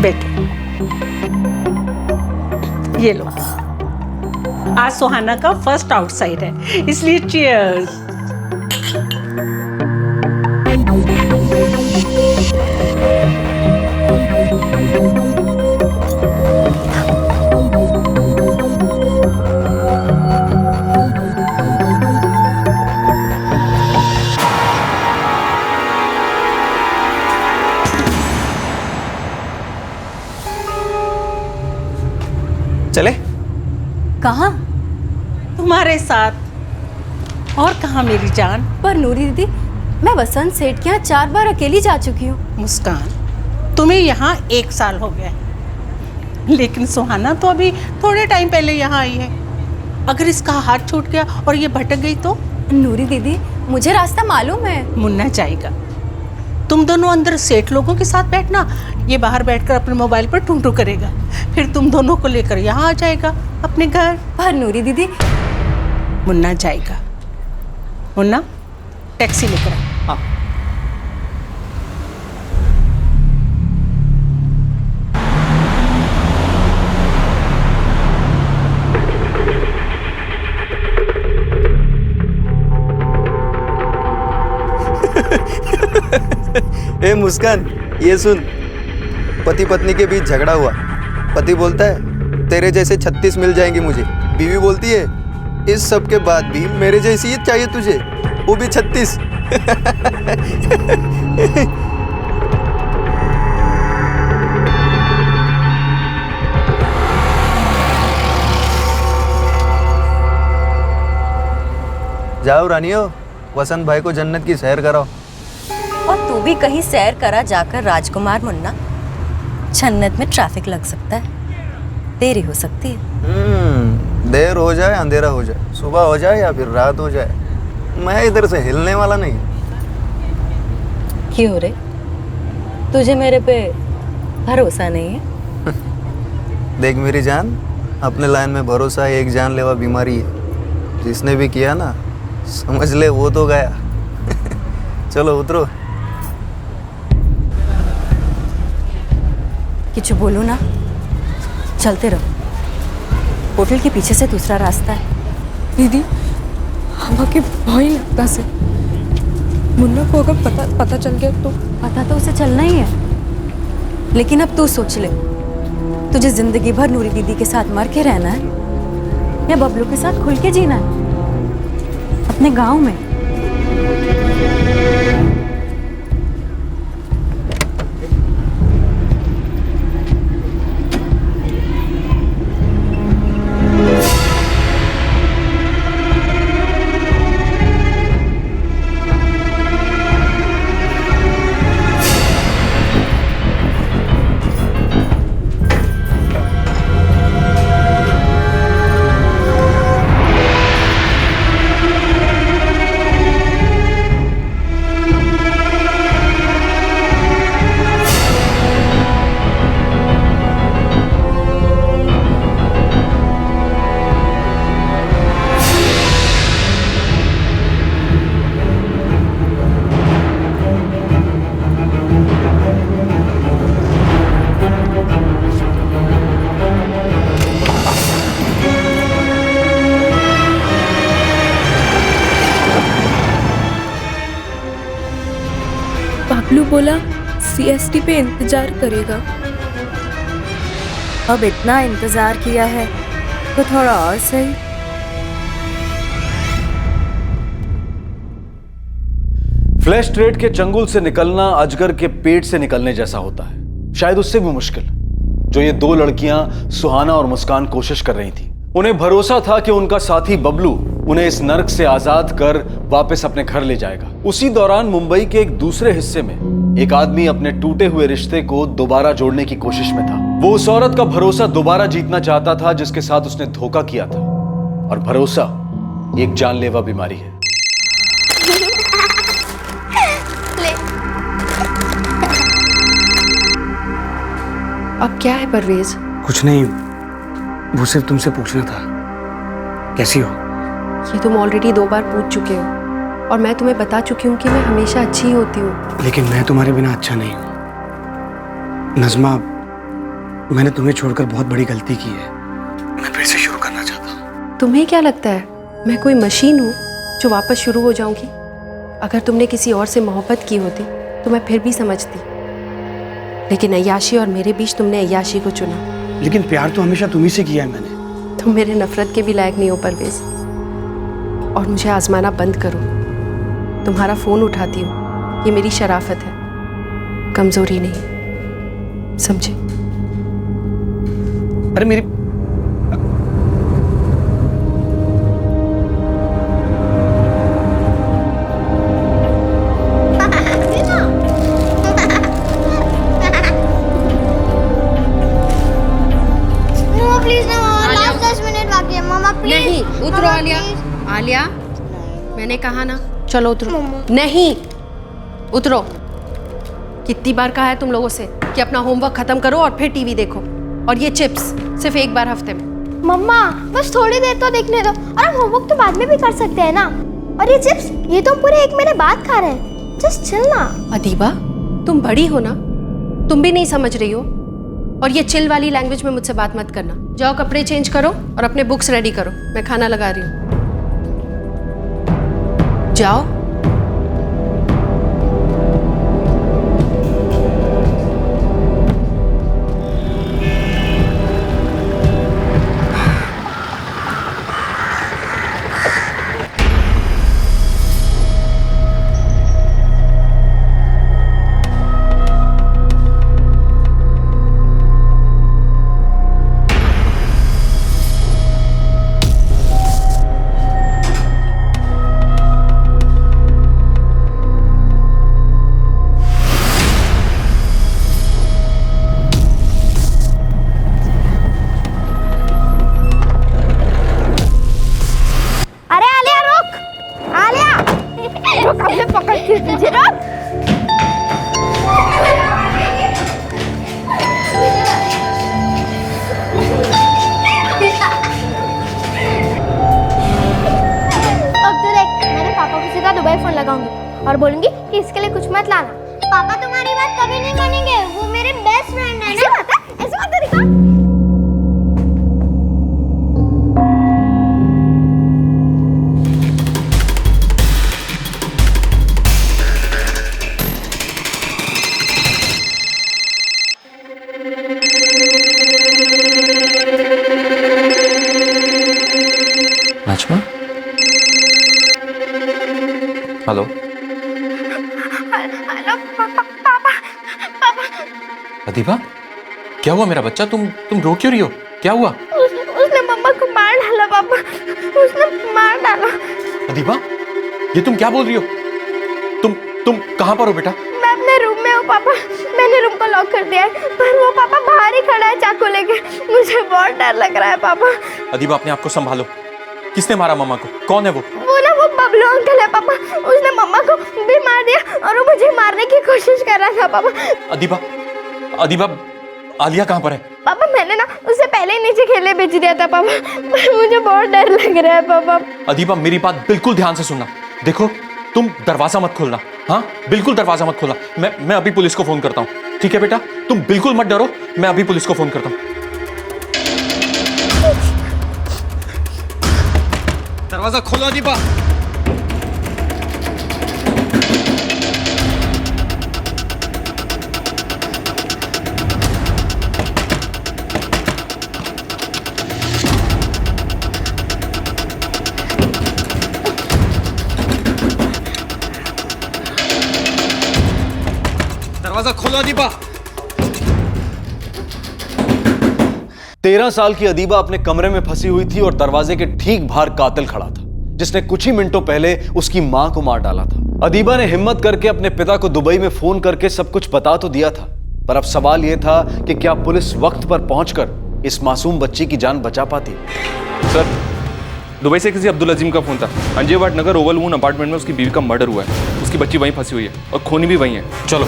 बैठो। ये लो, आज सुहाना का फर्स्ट आउटसाइड है, इसलिए चीयर्स। चले? कहाँ? तुम्हारे साथ। और कहाँ मेरी जान? पर नूरी दीदी, मैं वसंत सेठ के यहाँ 4 बार अकेली जा चुकी हूँ। मुस्कान, तुम्हें यहाँ 1 साल हो गया है, लेकिन सुहाना तो अभी थोड़े टाइम पहले यहाँ आई है। अगर इसका हाथ छूट गया और ये भटक गई तो? नूरी दीदी, मुझे रास्ता मालूम है। मुन्ना जाएगा, तुम दोनों अंदर सेठ लोगों के साथ बैठना, ये बाहर बैठकर अपने मोबाइल पर टूं टूं करेगा, फिर तुम दोनों को लेकर यहाँ आ जाएगा अपने घर। पर नूरी दीदी, मुन्ना जाएगा। मुन्ना, टैक्सी लेकर आ। हाँ। ए मुस्कान, ये सुन, पति पत्नी के बीच झगड़ा हुआ। पति बोलता है तेरे जैसे 36 मिल जाएंगे मुझे। बीवी बोलती है इस सब के बाद भी मेरे जैसी ही चाहिए तुझे, वो भी 36। जाओ रानियो, वसंत भाई को जन्नत की सैर कराओ। और तू भी कहीं सैर करा जाकर राजकुमार मुन्ना। जन्नत में ट्रैफिक लग सकता है, देरी हो सकती है। देर हो जाए, अंधेरा हो जाए, सुबह हो जाए या फिर रात हो जाए, मैं इधर से हिलने वाला नहीं। क्यों रे, तुझे मेरे पे भरोसा नहीं है? देख मेरी जान, अपने लाइन में भरोसा एक जानलेवा बीमारी है। जिसने भी किया ना, समझ ले वो तो गया। चलो उतरो। कुछ बोलो ना, चलते रहो। होटल के पीछे से दूसरा रास्ता है। दीदी, हमके भय लगता से मुन्ना को अगर पता चल गया तो? पता तो उसे चलना ही है, लेकिन अब तू सोच ले, तुझे जिंदगी भर नूरी दीदी के साथ मर के रहना है या बबलू के साथ खुल के जीना है अपने गांव में? बबलू बोला सीएसटी पे इंतजार करेगा। अब इतना इंतजार किया है तो थोड़ा और सही। फ्लैश ट्रेड के चंगुल से निकलना अजगर के पेट से निकलने जैसा होता है, शायद उससे भी मुश्किल, जो ये 2 लड़कियां सुहाना और मुस्कान कोशिश कर रही थी। उन्हें भरोसा था कि उनका साथी बबलू उन्हें इस नर्क से आजाद कर वापस अपने घर ले जाएगा। उसी दौरान मुंबई के एक दूसरे हिस्से में एक आदमी अपने टूटे हुए रिश्ते को दोबारा जोड़ने की कोशिश में था। वो उस औरत का भरोसा दोबारा जीतना चाहता था जिसके साथ उसने धोखा किया था, और भरोसा एक जानलेवा बीमारी है। अब क्या है परवेज? कुछ नहीं, वो सिर्फ तुमसे पूछना था, कैसी हो? ये तुम ऑलरेडी 2 बार पूछ चुके हो, और मैं तुम्हें बता चुकी हूँ कि मैं हमेशा अच्छी ही होती हूँ। लेकिन मैं तुम्हारे बिना अच्छा नहीं हूँ। नज़्मा, मैंने तुम्हें छोड़कर बहुत बड़ी गलती की है। मैं फिर से शुरू करना चाहता हूँ। तुम्हें क्या लगता है मैं कोई मशीन हूँ जो वापस शुरू हो जाऊंगी? अगर तुमने किसी और से मोहब्बत की होती तो मैं फिर भी समझती, लेकिन अय्याशी और मेरे बीच तुमने अय्याशी को चुना। लेकिन प्यार तो हमेशा तुम्ही से किया है मैंने। तुम मेरे नफरत के भी लायक नहीं हो परवेज, और मुझे आजमाना बंद करो। तुम्हारा फोन उठाती हूँ, ये मेरी शराफत है, कमजोरी नहीं, समझे? अरे मेरी प्लीज ना मामा, लास्ट 10 मिनट बाकी है मामा, प्लीज नहीं, उतरो आलिया। आलिया, मैंने कहा ना, चलो उतरो। नहीं, उतरो। कितनी बार कहा है तुम लोगों से कि अपना होमवर्क खत्म करो और फिर टीवी देखो, और ये चिप्स सिर्फ एक बार हफ्ते में। मम्मा बस थोड़ी देर तो देखने दो, और हम होमवर्क तो बाद में भी कर सकते हैं ना। और ये चिप्स, ये तो हम पूरे 1 महीने बाद खा रहे हैं, जस्ट चिल ना। अदीबा, तुम बड़ी हो ना, तुम भी नहीं समझ रही हो, और ये चिल वाली लैंग्वेज में मुझसे बात मत करना। जाओ कपड़े चेंज करो और अपने बुक्स रेडी करो, मैं खाना लगा रही हूँ। जाओ। अरे आलिया रुक, आलिया रुक, अपने पकड़ के तुझे रुक। अब तो देख, मैंने पापा को सीधा दुबई फोन लगाऊंगी और बोलूंगी कि इसके लिए कुछ मत लाना। पापा तुम्हारी बात कभी नहीं मानेंगे, वो मेरे बेस्ट फ्रेंड है ना। ऐसे बात है, दिखा। नजमा, हेलो। हेलो पापा। अदीबा, क्या हुआ मेरा बच्चा? तुम रो क्यों रही हो? क्या हुआ? उसने मम्मा को मार डाला पापा, उसने मार डाला। अदीबा, ये तुम क्या बोल रही हो? तुम कहाँ पर हो बेटा? मैं अपने रूम में हूँ पापा, मैंने रूम को लॉक कर दिया है, पर वो पापा बाहर ही खड़ा है चाकू लेके, मुझे बहुत डर लग रहा है पापा। अदीबा, अपने आप को संभालो। किसने मारा मम्मा को? कौन है वो? वो बबलू अंकल है पापा, उसने मम्मा को भी मार दिया और वो मुझे मारने की कोशिश कर रहा था पापा। अदीबा, आलिया कहाँ पर है? पापा मैंने ना उसे पहले ही नीचे खेलने भेज दिया था पापा, पर मुझे बहुत डर लग रहा है पापा। अदीबा, मेरी बात बिल्कुल ध्यान से सुनना। देखो, तुम दरवाजा मत खोलना। हाँ, बिल्कुल दरवाजा मत खोलना। मैं अभी पुलिस को फोन करता हूँ, ठीक है बेटा? तुम बिल्कुल मत डरो, मैं अभी पुलिस को फोन करता हूँ। दरवाजा खोलो अदीबा। दरवाजा खोलो अदीबा। 13 साल की अदीबा अपने कमरे में फंसी हुई थी और दरवाजे के ठीक बाहर कातिल खड़ा था, जिसने कुछ ही मिनटों पहले उसकी मां को मार डाला था। अदीबा ने हिम्मत करके अपने पिता को दुबई में फोन करके सब कुछ बता तो दिया था, पर अब सवाल यह था कि क्या पुलिस वक्त पर पहुंचकर इस मासूम बच्ची की जान बचा पाती। सर, दुबई से किसी अब्दुल अजीम का फोन था। अंजेवाट नगर ओवल मून अपार्टमेंट में उसकी बीवी का मर्डर हुआ है। उसकी बच्ची वहीं फंसी हुई है और खूनी भी वहीं है। चलो।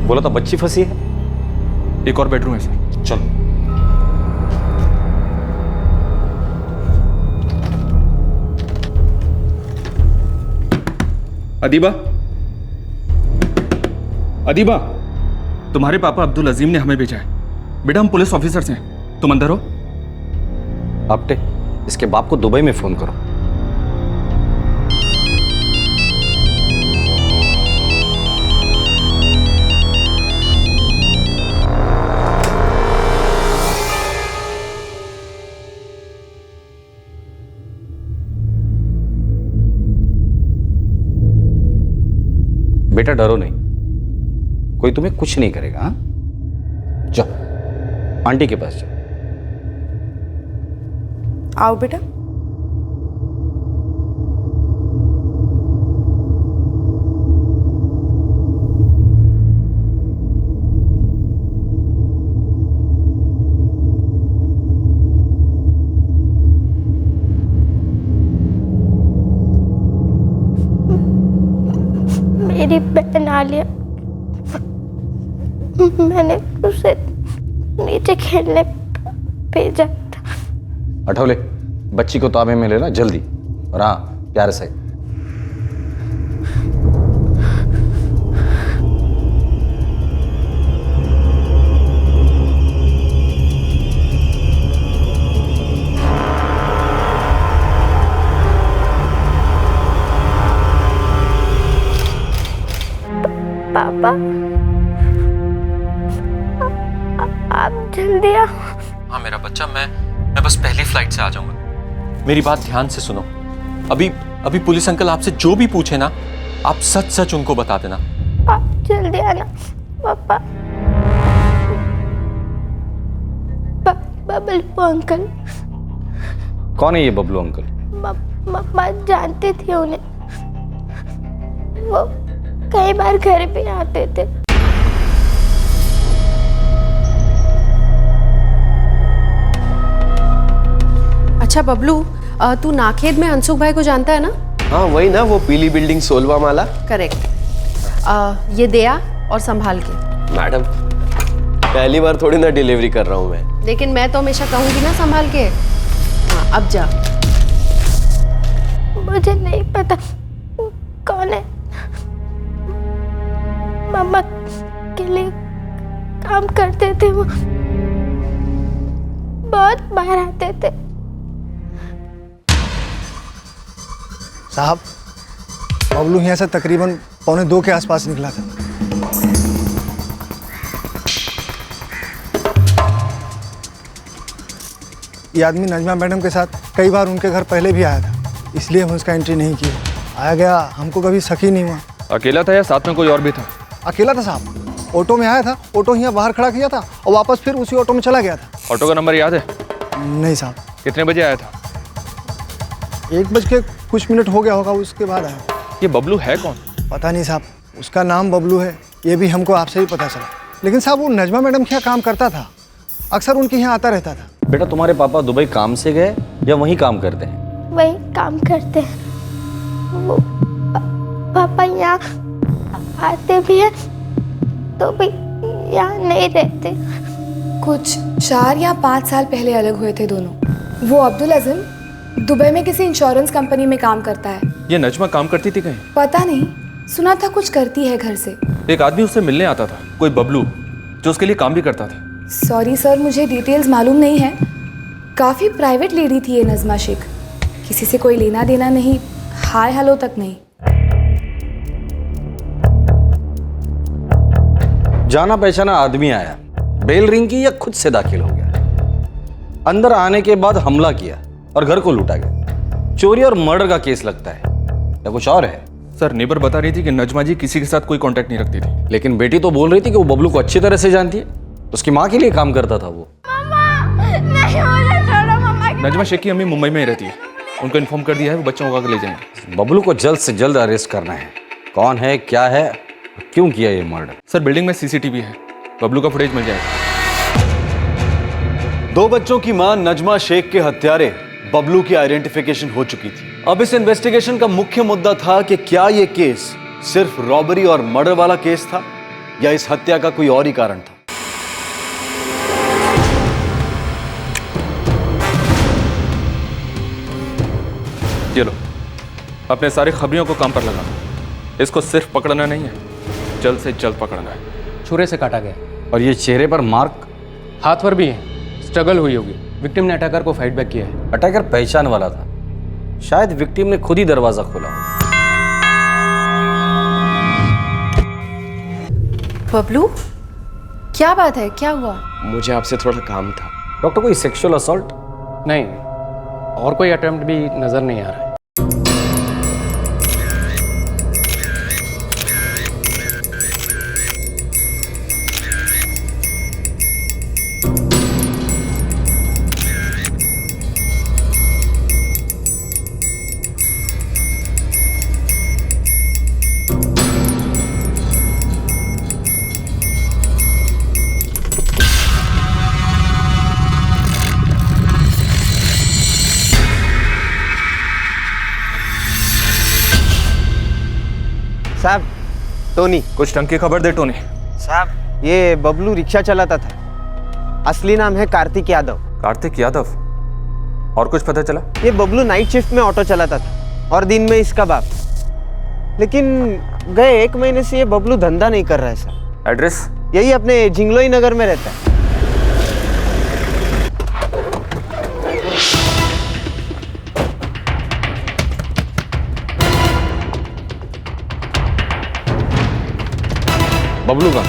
बोला था बच्ची फंसी है। एक और बेडरूम है सर। चलो। अदीबा, अदीबा, तुम्हारे पापा अब्दुल अजीम ने हमें भेजा है। बेटा हम पुलिस ऑफिसर्स हैं, तुम अंदर हो। आपटे, इसके बाप को दुबई में फोन करो। बेटा डरो नहीं, कोई तुम्हें कुछ नहीं करेगा। हाँ, जाओ आंटी के पास जाओ। आओ बेटा। मेरी बहन आलिया, मैंने उसे नीचे खेलने भेजा था। अठौले, बच्ची को ताबे में लेना जल्दी, और हाँ प्यार से। पापा, आप जल्दी आओ। हाँ मेरा बच्चा, मैं बस पहली फ्लाइट से आ जाऊंगा। मेरी बात ध्यान से सुनो। अभी पुलिस अंकल आपसे जो भी पूछे ना, आप सच सच उनको बता देना। आप जल्दी आना पापा। बबलू अंकल। कौन है ये बबलू अंकल? मम्मा जानती थी उन्हें, वो कई बार घर पे आते थे। अच्छा बबलू, तू नाखेद में अंशुक भाई को जानता है ना? हाँ वही ना, वो पीली बिल्डिंग 16वां माला। करेक्ट। ये दया और संभाल के। मैडम पहली बार थोड़ी ना डिलीवरी कर रहा हूँ मैं। लेकिन मैं तो हमेशा कहूंगी ना संभाल के। हाँ अब जा। मुझे नहीं पता कौन है। मम्मा के लिए काम करते थे वो, बहुत बाहर आते थे। साहब, बबलू यहाँ से तकरीबन 1:45 के आसपास निकला था। ये आदमी नजमा मैडम के साथ कई बार उनके घर पहले भी आया था, इसलिए हम उसका एंट्री नहीं किया। आया गया हमको कभी शक ही नहीं हुआ। अकेला था या साथ में कोई और भी था? अकेला था साहब, ऑटो में आया था, ऑटो यहाँ बाहर खड़ा किया था और वापस फिर उसी ऑटो में चला गया था। ऑटो का नंबर याद है? नहीं साहब। कितने बजे आया था? 1 कुछ मिनट हो गया होगा, उसके बाद आया। ये बबलू है कौन? पता नहीं साहब, उसका नाम बबलू है, ये भी हमको आपसे ही पता चला। लेकिन साहब वो नजमा मैडम के यहाँ काम करता था, अक्सर उनके यहाँ आता रहता था। बेटा तुम्हारे पापा दुबई काम से गए या वहीं काम करते हैं? वही काम करते हैं वो। पापा यहाँ आते भी हैं तो भी यहाँ नहीं रहते। कुछ 4 या 5 साल पहले अलग हुए थे दोनों। वो अब्दुल अजीम दुबई में किसी इंश्योरेंस कंपनी में काम करता है। ये नजमा काम करती थी कहीं? पता नहीं, सुना था कुछ करती है घर से। एक आदमी उससे मिलने आता था, कोई बबलू, जो उसके लिए काम भी करता था। सॉरी सर, मुझे डिटेल्स मालूम नहीं है। काफ़ी प्राइवेट लेडी थी ये नजमा शेख, किसी से कोई लेना देना नहीं, हाय हेलो तक नहीं। जाना पहचाना आदमी आया, बेल रिंग की या खुद से दाखिल हो गया? अंदर आने के बाद हमला किया और घर को लूटा गया। चोरी और मर्डर का केस लगता है या कुछ और है? सर नेबर बता रही थी कि नजमा जी किसी के साथ कोई कांटेक्ट नहीं रखती थी। लेकिन बेटी तो बोल रही थी कि वो बबलू को अच्छी तरह से जानती है, उसकी माँ के लिए काम करता था वो। नहीं, मुझे छोड़ो मम्मा। नजमा शेख की अम्मी मुंबई में ही रहती है, उनको इन्फॉर्म कर दिया है, वो बच्चों को आकर ले जाएंगे। बबलू को जल्द से जल्द अरेस्ट करना है। कौन है, क्या है, क्यों किया ये मर्डर? सर बिल्डिंग में सीसीटीवी है, बबलू का फुटेज मिल जाएगा। 2 बच्चों की मां नजमा शेख के हत्यारे बबलू की आइडेंटिफिकेशन हो चुकी थी। अब इस इन्वेस्टिगेशन का मुख्य मुद्दा था कि क्या यह केस सिर्फ रॉबरी और मर्डर वाला केस था या इस हत्या का कोई और ही कारण था? ये लो, अपने सारे खबरियों को काम पर लगा। इसको सिर्फ पकड़ना नहीं है, जल्द से जल्द पकड़ना है। छुरे से काटा गया और ये चेहरे पर मार्क? हाथ पर भी है, स्ट्रगल हुई होगी। विक्टिम ने अटैकर को फाइट बैक किया है। अटैकर पहचान वाला था, शायद विक्टिम ने खुद ही दरवाजा खोला। बबलू, क्या बात है, क्या हुआ? मुझे आपसे थोड़ा काम था। डॉक्टर, कोई सेक्सुअल असॉल्ट? नहीं, और कोई अटेम्प्ट भी नजर नहीं आ रहा है। साहब, टोनी। कुछ ढंग की खबर दे टोनी। साहब, ये बबलू रिक्शा चलाता था। असली नाम है कार्तिक यादव। कार्तिक यादव? और कुछ पता चला? ये बबलू नाइट शिफ्ट में ऑटो चलाता था और दिन में इसका बाप। लेकिन गए 1 महीने से ये बबलू धंधा नहीं कर रहा है सर। एड्रेस? यही अपने जिंगलोई नगर में रहता है। बबलू का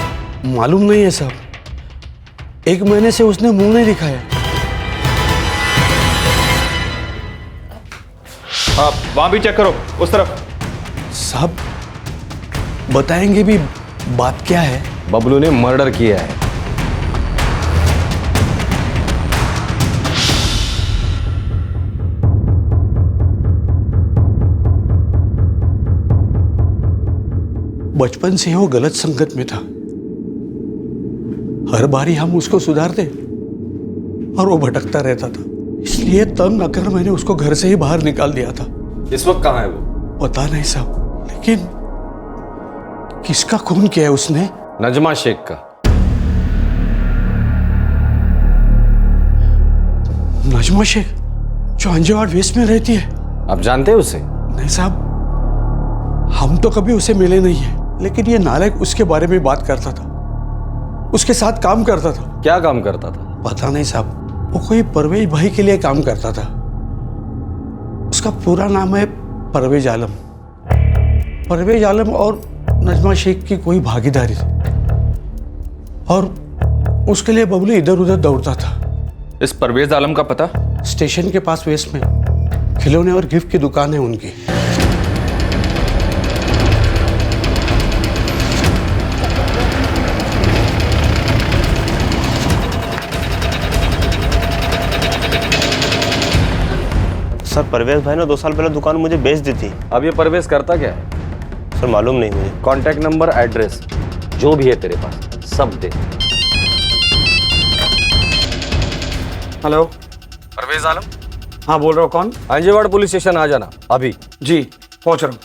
मालूम नहीं है साहब, 1 महीने से उसने मुंह नहीं दिखाया। आप वहां भी चेक करो, उस तरफ। साहब, बताएंगे भी बात क्या है? बबलू ने मर्डर किया है। बचपन से वो गलत संगत में था। हर बारी हम उसको सुधारते और वो भटकता रहता था। इसलिए तंग आकर मैंने उसको घर से ही बाहर निकाल दिया था। इस वक्त कहाँ है वो? पता नहीं साहब, लेकिन किसका खून किया है उसने? नजमा शेख का। नजमा शेख, जो अंजेवाड़ वेस्ट में रहती है। आप जानते हैं उसे? नहीं साहब, हम तो कभी उसे मिले नहीं है, लेकिन ये नालायक उसके बारे में बात करता था, उसके साथ काम करता था। क्या काम करता था? पता नहीं साहब, वो कोई परवेज भाई के लिए काम करता था। उसका पूरा नाम है परवेज आलम। परवेज आलम और नजमा शेख की कोई भागीदारी थी और उसके लिए बबलू इधर उधर दौड़ता था। इस परवेज आलम का पता? स्टेशन के पास वेस्ट में खिलौने और गिफ्ट की दुकान है उनकी। सर, परवेज भाई ने 2 साल पहले दुकान मुझे बेच दी थी। अब ये परवेज करता क्या है? सर, मालूम नहीं मुझे। कांटेक्ट नंबर, एड्रेस, जो भी है तेरे पास, सब दे। हेलो, परवेज आलम? हाँ बोल रहा हूँ। कौन? अंजेवाड़ पुलिस स्टेशन आ जाना अभी। जी, पहुंच रहा हूँ।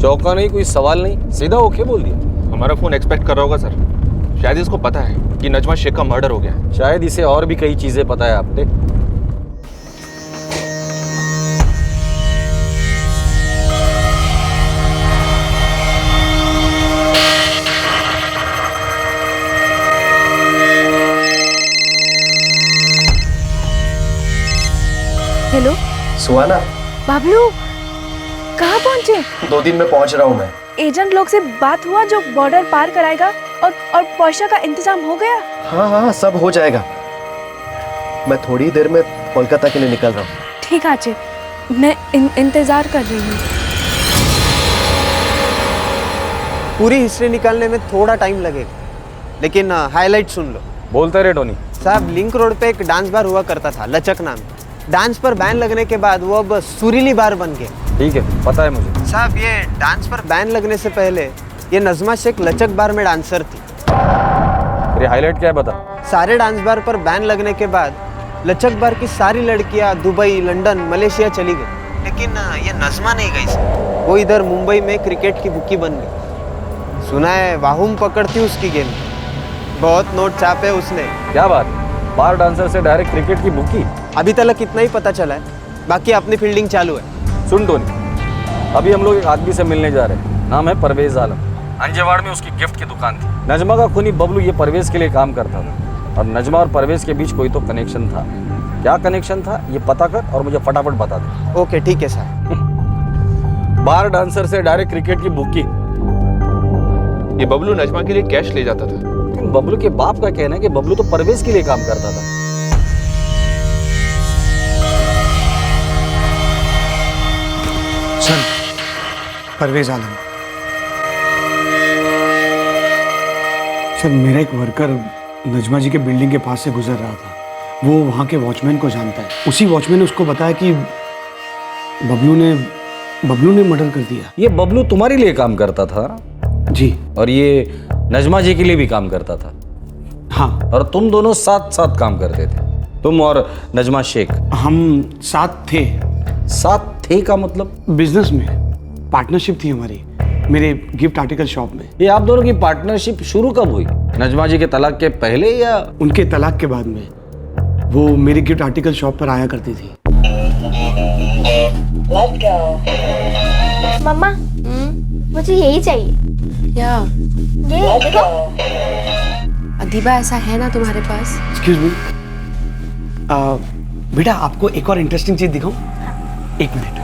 चौका नहीं, कोई सवाल नहीं, सीधा ओके बोल दिया। हमारा फोन एक्सपेक्ट कर रहा होगा सर। शायद इसको पता है कि नजमा शेख का मर्डर हो गया है। शायद इसे और भी कई चीजें पता है आपने। हेलो सुहाना, बबलू, कहाँ पहुँचे? 2 दिन में पहुंच रहा हूँ मैं। एजेंट लोग से बात हुआ जो बॉर्डर पार कराएगा और पैसा का इंतजाम हो गया? हाँ हाँ, सब हो जाएगा। मैं थोड़ी देर में कोलकाता के लिए निकल रहा हूँ। ठीक आचे, मैं इंतजार कर रही हूँ। पूरी हिस्ट्री निकालने में थोड़ा टाइम लगेगा, लेकिन हाईलाइट सुन लो। बोलते रहे टोनी। साहब, लिंक रोड पे एक डांस बार हुआ करता था, लचक नाम। डांस पर बैन लगने के बाद वो अब सुरीली बार बन गया। ठीक है, पता है मुझे। साहब, ये डांस पर बैन लगने से पहले ये नजमा शेख लचक बार में डांसर थी। तेरी हाईलाइट क्या है बता। सारे डांस बार पर बैन लगने के बाद लचक बार की सारी लड़कियां दुबई, लंदन, मलेशिया चली गई, लेकिन ये नजमा नहीं गई। वो इधर मुंबई में क्रिकेट की बुकी बन गई। सुना है वाहुम पकड़ती उसकी गेंद, बहुत नोट छापे उसने। क्या बात, बार डांसर से डायरेक्ट क्रिकेट की बुकी? अभी तक इतना ही पता चला है, बाकी अपनी फील्डिंग चालू है। सुन टोनी, अभी हम लोग एक आदमी से मिलने जा रहे हैं, नाम है परवेज आलम। अंजेवाड़ में उसकी गिफ्ट की दुकान थी। नजमा का खूनी बबलू ये परवेज के लिए काम करता था, और नजमा और परवेज के बीच कोई तो कनेक्शन था। क्या कनेक्शन था ये पता कर और मुझे फटाफट बता दे। ओके ठीक है सर। बार डांसर से डायरेक्ट क्रिकेट की बुकी। ये बबलू नजमा के लिए कैश ले जाता था। लेकिन बबलू के बाप का कहना है कि बबलू तो परवेज के लिए काम करता था। सर, परवेज आलम। सर, मेरा एक वर्कर नजमा जी के बिल्डिंग के पास से गुजर रहा था। वो वहाँ के वॉचमैन को जानता है। उसी वॉचमैन ने उसको बताया कि बबलू ने मर्डर कर दिया। ये बबलू तुम्हारे लिए काम करता था? जी। और ये नजमा जी के लिए भी काम करता था? हाँ। और तुम दोनों साथ साथ काम करते थे, तुम और नजमा शेख? हम साथ थे। साथ थे का मतलब? बिजनेस में पार्टनरशिप थी हमारी, मेरे गिफ्ट आर्टिकल शॉप में। ये आप दोनों की पार्टनरशिप शुरू कब हुई? नजमा जी के तलाक के पहले या उनके तलाक के बाद में? वो मेरी गिफ्ट आर्टिकल शॉप पर आया करती थी। मम्मा, मुझे यही चाहिए। क्या? ये देखो। अदीबा, ऐसा है ना तुम्हारे पास? एक्सक्यूज मी, बेटा आपको एक और इंटरेस्टिंग चीज दिखाऊं? एक मिनट।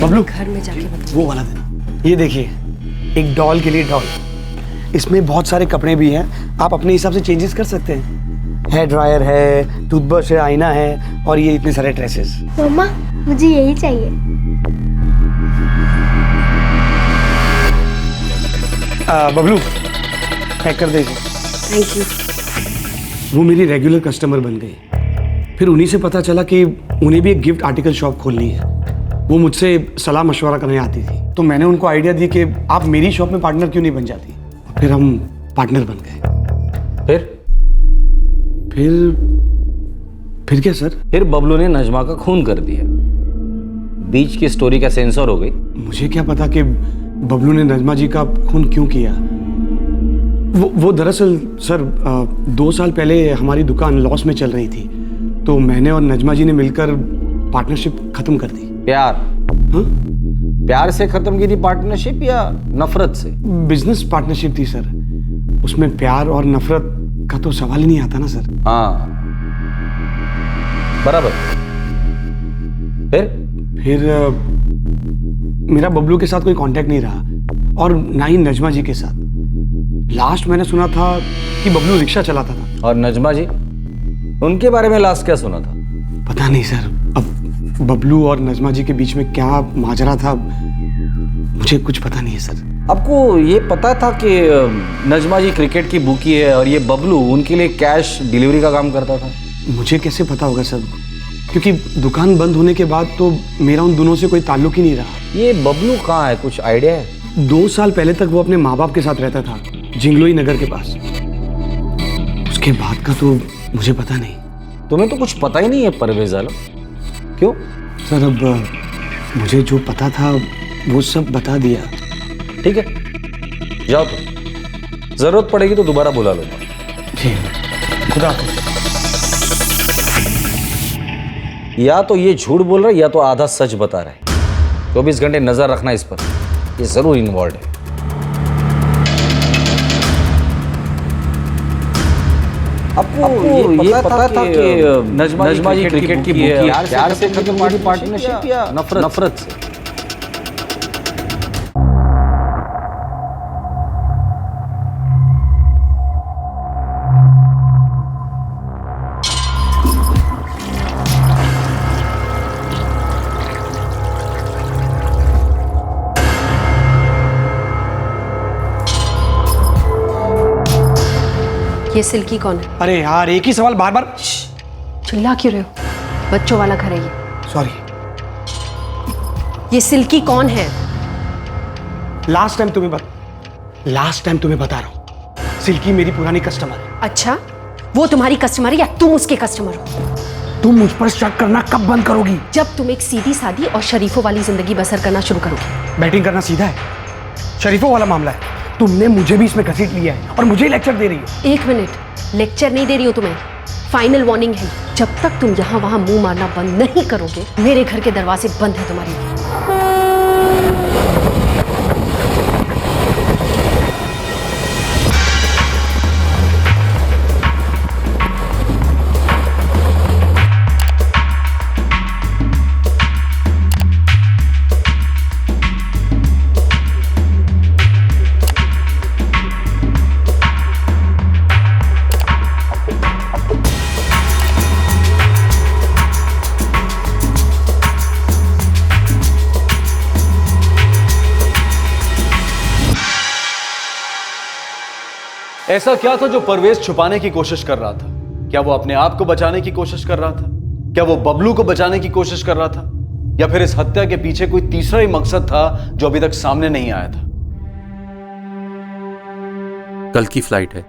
बबलू, घर में जाके बताओ। वो वाला देना। ये देखिए, एक डॉल के लिए डॉल। इसमें बहुत सारे कपड़े भी हैं, आप अपने हिसाब से चेंजेस कर सकते हैं। हेयर ड्रायर है, टूथब्रश है, आईना है, और ये इतने सारे ड्रेसेस। मम्मा, मुझे यही चाहिए। बबलू, पैक कर दे इसे। Thank you. वो मेरी रेगुलर कस्टमर बन गई। फिर उन्हीं से पता चला कि उन्हें भी एक गिफ्ट आर्टिकल शॉप खोलनी है। वो मुझसे सलाह मशवरा करने आती थी, तो मैंने उनको आइडिया दी कि आप मेरी शॉप में पार्टनर क्यों नहीं बन जाती। फिर हम पार्टनर बन गए। फिर क्या सर? फिर बबलू ने नजमा का खून कर दिया। बीच की स्टोरी का सेंसर हो गई। मुझे क्या पता कि बबलू ने नजमा जी का खून क्यों किया। वो दरअसल सर 2 साल पहले हमारी दुकान लॉस में चल रही थी, तो मैंने और नजमा जी ने मिलकर पार्टनरशिप खत्म कर दी। प्यार? हाँ? प्यार से खत्म की थी पार्टनरशिप या नफरत से? बिजनेस पार्टनरशिप थी सर, उसमें प्यार और नफरत का तो सवाल ही नहीं आता ना सर। हाँ, बराबर। फिर मेरा बबलू के साथ कोई कांटेक्ट नहीं रहा, और ना ही नजमा जी के साथ। लास्ट मैंने सुना था कि बबलू रिक्शा चलाता था। और नजमा जी, उनके बारे में लास्ट क्या सुना था? पता नहीं सर, अब बबलू और नजमा जी के बीच में क्या माजरा था, मुझे कुछ पता नहीं है सर। आपको ये पता था कि नजमा जी क्रिकेट की बुकी है और ये बबलू उनके लिए कैश डिलीवरी का काम करता था? मुझे कैसे पता होगा सर, क्योंकि दुकान बंद होने के बाद तो मेरा उन दोनों से कोई ताल्लुक ही नहीं रहा। ये बबलू कहाँ है, कुछ आइडिया है? 2 साल पहले तक वो अपने माँ बाप के साथ रहता था, जिंगलोई नगर के पास। उसके बाद का तो मुझे पता नहीं। तुम्हें तो कुछ पता ही नहीं है परवेज आलम, क्यों? सर, अब मुझे जो पता था वो सब बता दिया। ठीक है, जाओ तो, जरूरत पड़ेगी तो दोबारा बुला लूंगा। ठीक है, खुदा हाफिज। या तो ये झूठ बोल रहा है या तो आधा सच बता रहा है। 24 घंटे नजर रखना इस पर, ये जरूर इन्वॉल्व है। आपको ये पता था कि नजमा जी क्रिकेट की बुकी है, प्यार से खत्म की पार्टनरशिप या नफरत से? ये सिल्की कौन है? अरे यार, एक ही सवाल बार बार। चिल्ला क्यों रहे हो? बच्चों वाला घर है ये। सॉरी। ये सिल्की कौन है? लास्ट टाइम तुम्हें बता रहा हूँ, सिल्की मेरी पुरानी कस्टमर है। अच्छा, वो तुम्हारी कस्टमर है या तुम उसके कस्टमर हो? तुम मुझ पर शक करना कब बंद करोगी? जब तुम एक सीधी सादी और शरीफों वाली जिंदगी बसर करना शुरू करोगी। बैटिंग करना सीधा है, शरीफों वाला मामला है। तुमने मुझे भी इसमें घसीट लिया है और मुझे ही लेक्चर दे रही हो। एक मिनट, लेक्चर नहीं दे रही हूँ तुम्हें, फाइनल वार्निंग है। जब तक तुम यहाँ वहाँ मुंह मारना बंद नहीं करोगे, मेरे घर के दरवाजे बंद है तुम्हारे लिए। ऐसा क्या था जो परवेज छुपाने की कोशिश कर रहा था? क्या वो अपने आप को बचाने की कोशिश कर रहा था? क्या वो बबलू को बचाने की कोशिश कर रहा था? या फिर इस हत्या के पीछे कोई तीसरा ही मकसद था जो अभी तक सामने नहीं आया था? कल की फ्लाइट है,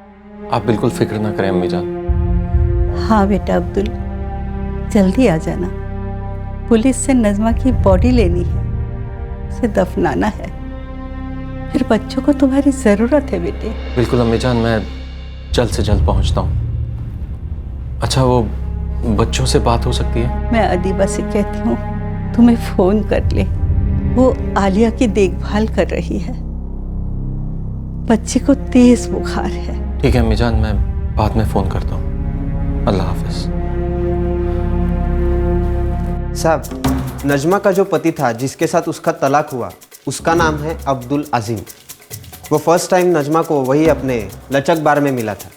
आप बिल्कुल फिक्र ना करें अम्मी जान। हाँ बेटा अब्दुल, जल्दी आ जाना। पुलिस से नज़मा की बॉडी लेनी है, उसे दफनाना है। फिर बच्चों को तुम्हारी ज़रूरत है बेटे। बिल्कुल अम्मी जान, मैं जल्द से जल्द पहुंचता हूँ। अच्छा, वो बच्चों से बात हो सकती है? मैं अदीबा से कहती हूँ तुम्हें फ़ोन कर ले, वो आलिया की देखभाल कर रही है। बच्चे को तेज बुखार है। ठीक है अम्मी जान, मैं बाद में फ़ोन करता हूँ। अल्लाह हाफिज। साहब, नजमा का जो पति था जिसके साथ उसका तलाक हुआ, उसका नाम है अब्दुल अजीम। वो फर्स्ट टाइम नजमा को वही अपने लचक बार में मिला था।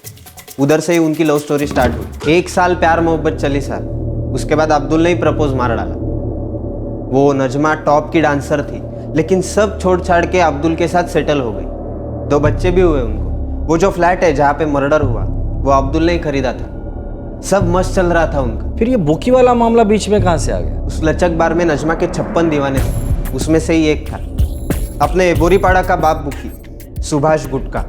उधर से ही उनकी लव स्टोरी स्टार्ट हुई। 1 साल प्यार मोहब्बत चली साहब। उसके बाद अब्दुल ने ही प्रपोज मार डाला। वो नजमा टॉप की डांसर थी, लेकिन सब छोड़ छाड़ के अब्दुल के साथ सेटल हो गई। 2 बच्चे भी हुए उनको। वो जो फ्लैट है जहाँ पे मर्डर हुआ, वो अब्दुल ने ही खरीदा था। सब मस्त चल रहा था उनका। फिर ये बुकी वाला मामला बीच में कहाँ से आ गया? उस लचक बार में नजमा के 56 दीवाने थे, उसमें से ही एक था अपने बोरीपाड़ा का बाप बुकी, सुभाष गुटका।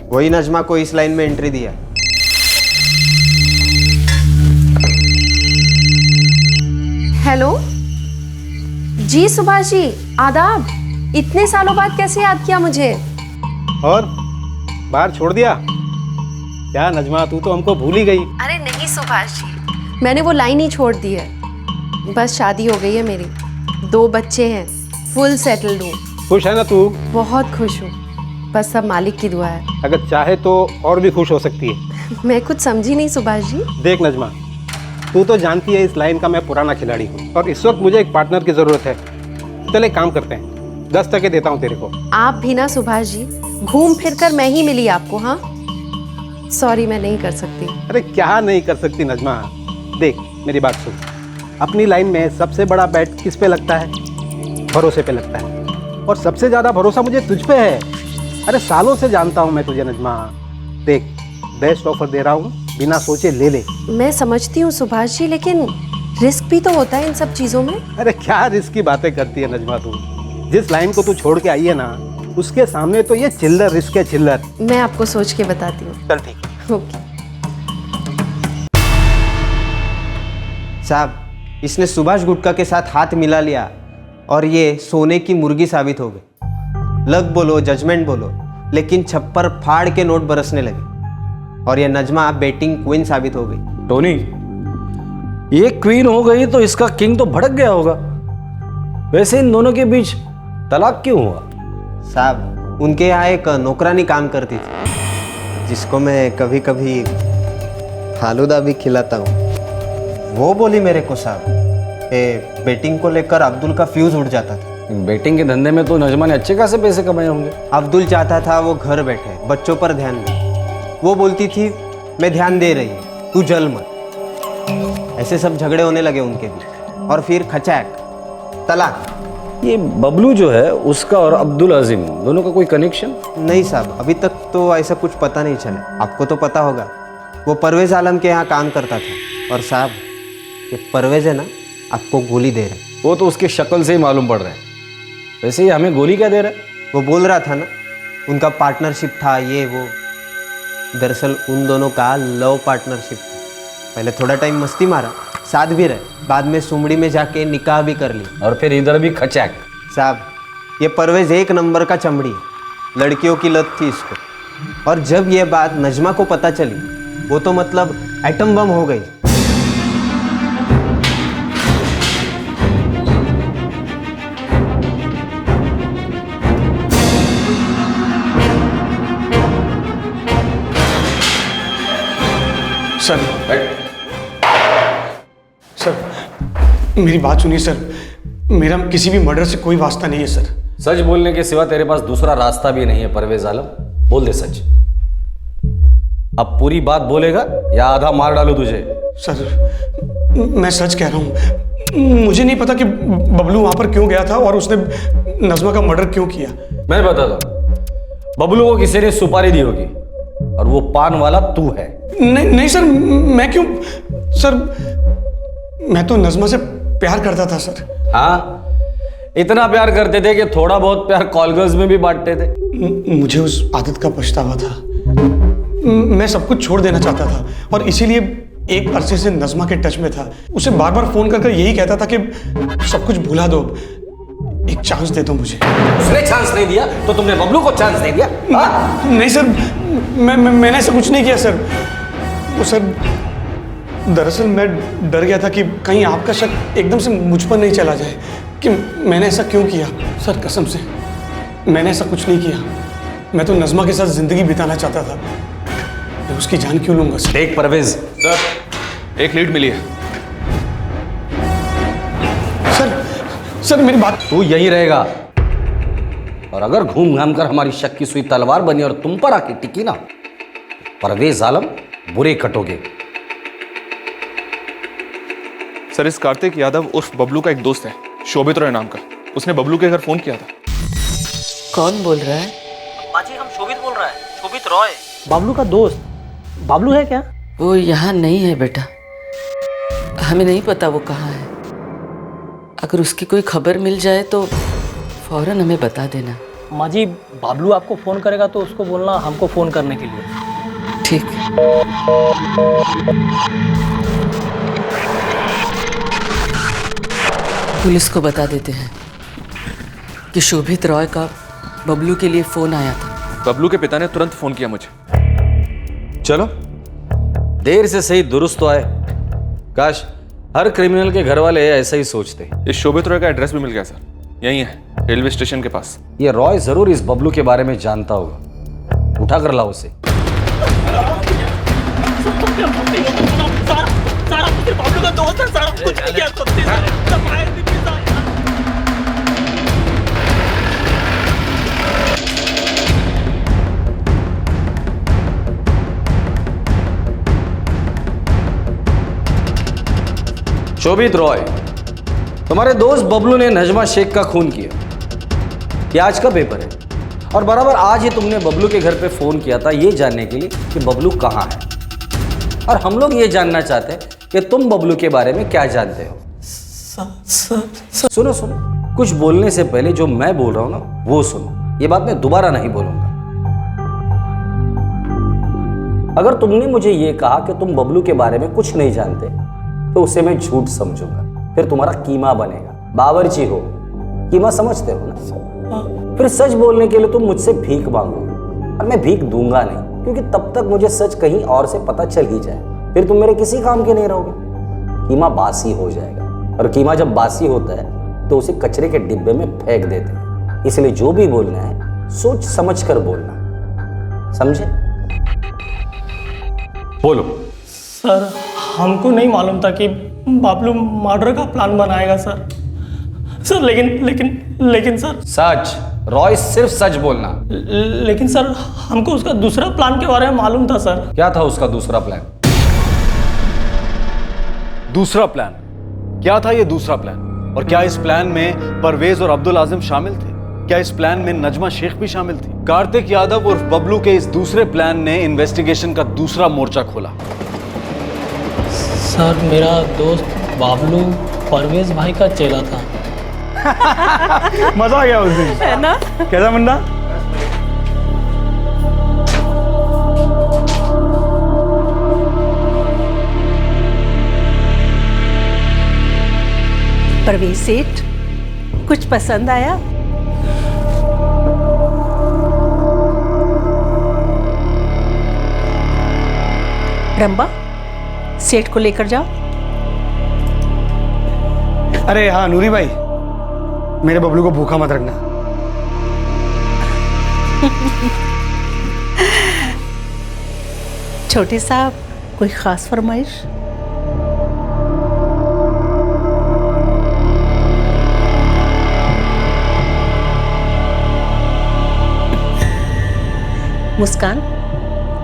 वही नजमा को इस लाइन में एंट्री दिया। हेलो जी सुभाष जी, आदाब। इतने सालों बाद कैसे याद किया मुझे? और बाहर छोड़ दिया क्या नजमा? तू तो हमको भूल ही गई। अरे नहीं सुभाष जी, मैंने वो लाइन ही छोड़ दी है। बस शादी हो गई है मेरी, 2 बच्चे हैं, फुल सेटल्ड हूँ। खुश है ना तू? बहुत खुश हूँ, बस सब मालिक की दुआ है। अगर चाहे तो और भी खुश हो सकती है। मैं कुछ समझी नहीं सुभाष जी। देख नजमा, तू तो जानती है इस लाइन का मैं पुराना खिलाड़ी हूँ और इस वक्त मुझे एक पार्टनर की जरूरत है। चल एक काम करते हैं, 10 टके देता हूँ तेरे को। आप भी ना सुभाष जी, घूम फिर कर मैं ही मिली आपको। हाँ सॉरी, मैं नहीं कर सकती। अरे क्या नहीं कर सकती नजमा? देख मेरी बात सुन, अपनी लाइन में सबसे बड़ा बैट किस पे लगता है? भरोसे पे लगता है, और सबसे ज्यादा भरोसा मुझे तुझ पे है। अरे सालों से जानता हूँ मैं तुझे नजमा। देख, बेस्ट ऑफर दे रहा हूँ, बिना सोचे ले ले। मैं समझती हूँ सुभाष जी, लेकिन रिस्क भी तो होता है इन सब चीजों में। अरे क्या रिस्क की बातें करती है नजमा तू? जिस लाइन को तू छोड़ के आई है ना, उसके सामने तो ये चिल्लर रिस्क है, चिल्लर। मैं आपको सोच के बताती हूँ। चल ठीक। ओके। साहब, इसने सुभाष गुटका के साथ हाथ मिला लिया और ये सोने की मुर्गी साबित हो गई। लक बोलो, जजमेंट बोलो, लेकिन छप्पर फाड़ के नोट बरसने लगे और ये नजमा बेटिंग क्वीन साबित हो गई। टोनी, ये क्वीन हो गई तो इसका किंग तो भड़क गया होगा। वैसे इन दोनों के बीच तलाक क्यों हुआ? साहब, उनके यहाँ एक नौकरानी काम करती थी, जिसको मैं कभी कभी फालूदा भी खिलाता हूँ। वो बोली मेरे को साहब, बेटिंग को लेकर अब्दुल का फ्यूज उड़ जाता था। बेटिंग के धंधे में तो नजमा ने अच्छे खासे पैसे कमाए होंगे। अब्दुल चाहता था वो घर बैठे, बच्चों पर ध्यान दे। वो बोलती थी मैं ध्यान दे रही हूँ, तू जल मत। ऐसे सब झगड़े होने लगे उनके बीच और फिर खचाक, तलाक। ये बबलू जो है, उसका और अब्दुल अजीम दोनों का कोई कनेक्शन? नहीं साहब, अभी तक तो ऐसा कुछ पता नहीं चला। आपको तो पता होगा, वो परवेज आलम के यहाँ काम करता था। और साहब, ये परवेज है ना, आपको गोली दे रहा है। वो तो उसकी शक्ल से ही मालूम पड़ रहा है। वैसे ही हमें गोली क्या दे रहा है? वो बोल रहा था ना, उनका पार्टनरशिप था ये वो। दरअसल उन दोनों का लव पार्टनरशिप था। पहले थोड़ा टाइम मस्ती मारा, साथ भी रहे, बाद में सुमड़ी में जाके निकाह भी कर ली। और फिर इधर भी खचाक। साहब, ये परवेज एक नंबर का चमड़ी है। लड़कियों की लत थी इसको। और जब ये बात नजमा को पता चली, वो तो मतलब एटम बम हो गई। सर सर मेरी बात सुनिए सर, मेरा किसी भी मर्डर से कोई वास्ता नहीं है सर। सच बोलने के सिवा तेरे पास दूसरा रास्ता भी नहीं है परवेज आलम। बोल दे सच। अब पूरी बात बोलेगा या आधा मार डालू तुझे? सर मैं सच कह रहा हूँ, मुझे नहीं पता कि बबलू वहां पर क्यों गया था और उसने नज़मा का मर्डर क्यों किया। मैं बताता हूँ। बबलू को किसी ने सुपारी दी होगी और वो पान वाला तू है। नहीं सर, मैं क्यों? सर मैं तो नज़मा से प्यार करता था सर। हाँ, इतना प्यार करते थे कि थोड़ा बहुत प्यार कॉलगर्ल्स में भी बांटते थे। मुझे उस आदत का पछतावा था। मैं सब कुछ छोड़ देना चाहता था और इसीलिए एक अरसे से नज़मा के टच में था। उसे बार बार फोन कर यही कहता था कि सब कुछ भुला दो, एक चांस दे दो मुझे। उसने चांस नहीं दिया तो तुमने बबलू को चांस दे दिया? नहीं सर, मैंने ऐसा कुछ नहीं किया सर। वो सर दरअसल मैं डर गया था कि कहीं आपका शक एकदम से मुझ पर नहीं चला जाए कि मैंने ऐसा क्यों किया। सर कसम से मैंने ऐसा कुछ नहीं किया। मैं तो नज़मा के साथ जिंदगी बिताना चाहता था। मैं उसकी जान क्यों लूंगा सर? देख परवेज, सर एक लीड मिली है। सर मेरी बात। तू यही रहेगा और अगर घूम घाम कर हमारी शक की सुई तलवार बनी और तुम पर आके टिकी ना, परवेज आलम बुरे कटोगे। सर इस कार्तिक यादव उर्फ बबलू का एक दोस्त है, शोभित रॉय नाम का। उसने बबलू के घर फोन किया था। कौन बोल रहा है? बाजी हम शोभित बोल रहा है, शोभित रॉय। बाबलू का दोस्त। बाबलू है क्या? वो यहाँ नहीं है बेटा, हमें नहीं पता वो कहाँ है। अगर उसकी कोई खबर मिल जाए तो फौरन हमें बता देना। माँ जी बाबलू आपको फोन करेगा तो उसको बोलना हमको फोन करने के लिए। ठीक। पुलिस को बता देते हैं कि शोभित रॉय का बबलू के लिए फोन आया था। बबलू के पिता ने तुरंत फोन किया मुझे। चलो देर से सही दुरुस्त तो आए। काश हर क्रिमिनल के घर वाले ऐसा ही सोचते। इस शोभित रॉय का एड्रेस भी मिल गया सर, यही है रेलवे स्टेशन के पास। ये रॉय जरूर इस बबलू के बारे में जानता होगा। उठा कर लाओ उसे। बाबलू का दोस्त है सर, कुछ नहीं किया शोभित रॉय, तुम्हारे दोस्त बबलू ने नजमा शेख का खून किया। ये आज का पेपर है और बराबर आज ही तुमने बबलू के घर पे फोन किया था ये जानने के लिए कि बबलू कहाँ है। और हम लोग ये जानना चाहते हैं कि तुम बबलू के बारे में क्या जानते हो। सुनो सुनो, कुछ बोलने से पहले जो मैं बोल रहा हूं ना वो सुनो। ये बात मैं दोबारा नहीं बोलूंगा। अगर तुमने मुझे ये कहा कि तुम बबलू के बारे में कुछ नहीं जानते तो उसे मैं झूठ समझूंगा, फिर तुम्हारा कीमा बनेगा। बावर्ची हो, कीमा समझते हो ना? फिर सच बोलने के लिए तुम मुझसे भीख मांगोगे और मैं भीख दूंगा नहीं, क्योंकि तब तक मुझे सच कहीं और से पता चल ही जाए, फिर तुम मेरे किसी काम के नहीं रहोगे। कीमा बासी हो जाएगा और कीमा जब बासी होता है तो उसे कचरे के डिब्बे में फेंक देते हैं। इसलिए जो भी बोलना है सोच समझ कर बोलना, समझे? बोलो। सर हमको नहीं मालूम था कि बाबलू मर्डर का प्लान बनाएगा सर। सर लेकिन सर सच, रॉय सिर्फ सच बोलना। लेकिन सर हमको उसका दूसरा प्लान के बारे में मालूम था सर। क्या था उसका दूसरा प्लान? दूसरा प्लान क्या था? ये दूसरा प्लान, और क्या इस प्लान में परवेज और अब्दुल आजिम शामिल थे? क्या इस प्लान में नजमा शेख भी शामिल थी? कार्तिक यादव उर्फ बबलू के इस दूसरे प्लान ने इन्वेस्टिगेशन का दूसरा मोर्चा खोला। सर मेरा दोस्त बाबलू परवेज भाई का चेला था। मजा आ गया उस दिन, है ना? कैसा मुन्ना? परवेज सेठ, कुछ पसंद आया? डम्बा, सेठ को लेकर जाओ। अरे हाँ नूरी भाई, मेरे बबलू को भूखा मत रखना। छोटे साहब, कोई खास फरमाइश? मुस्कान,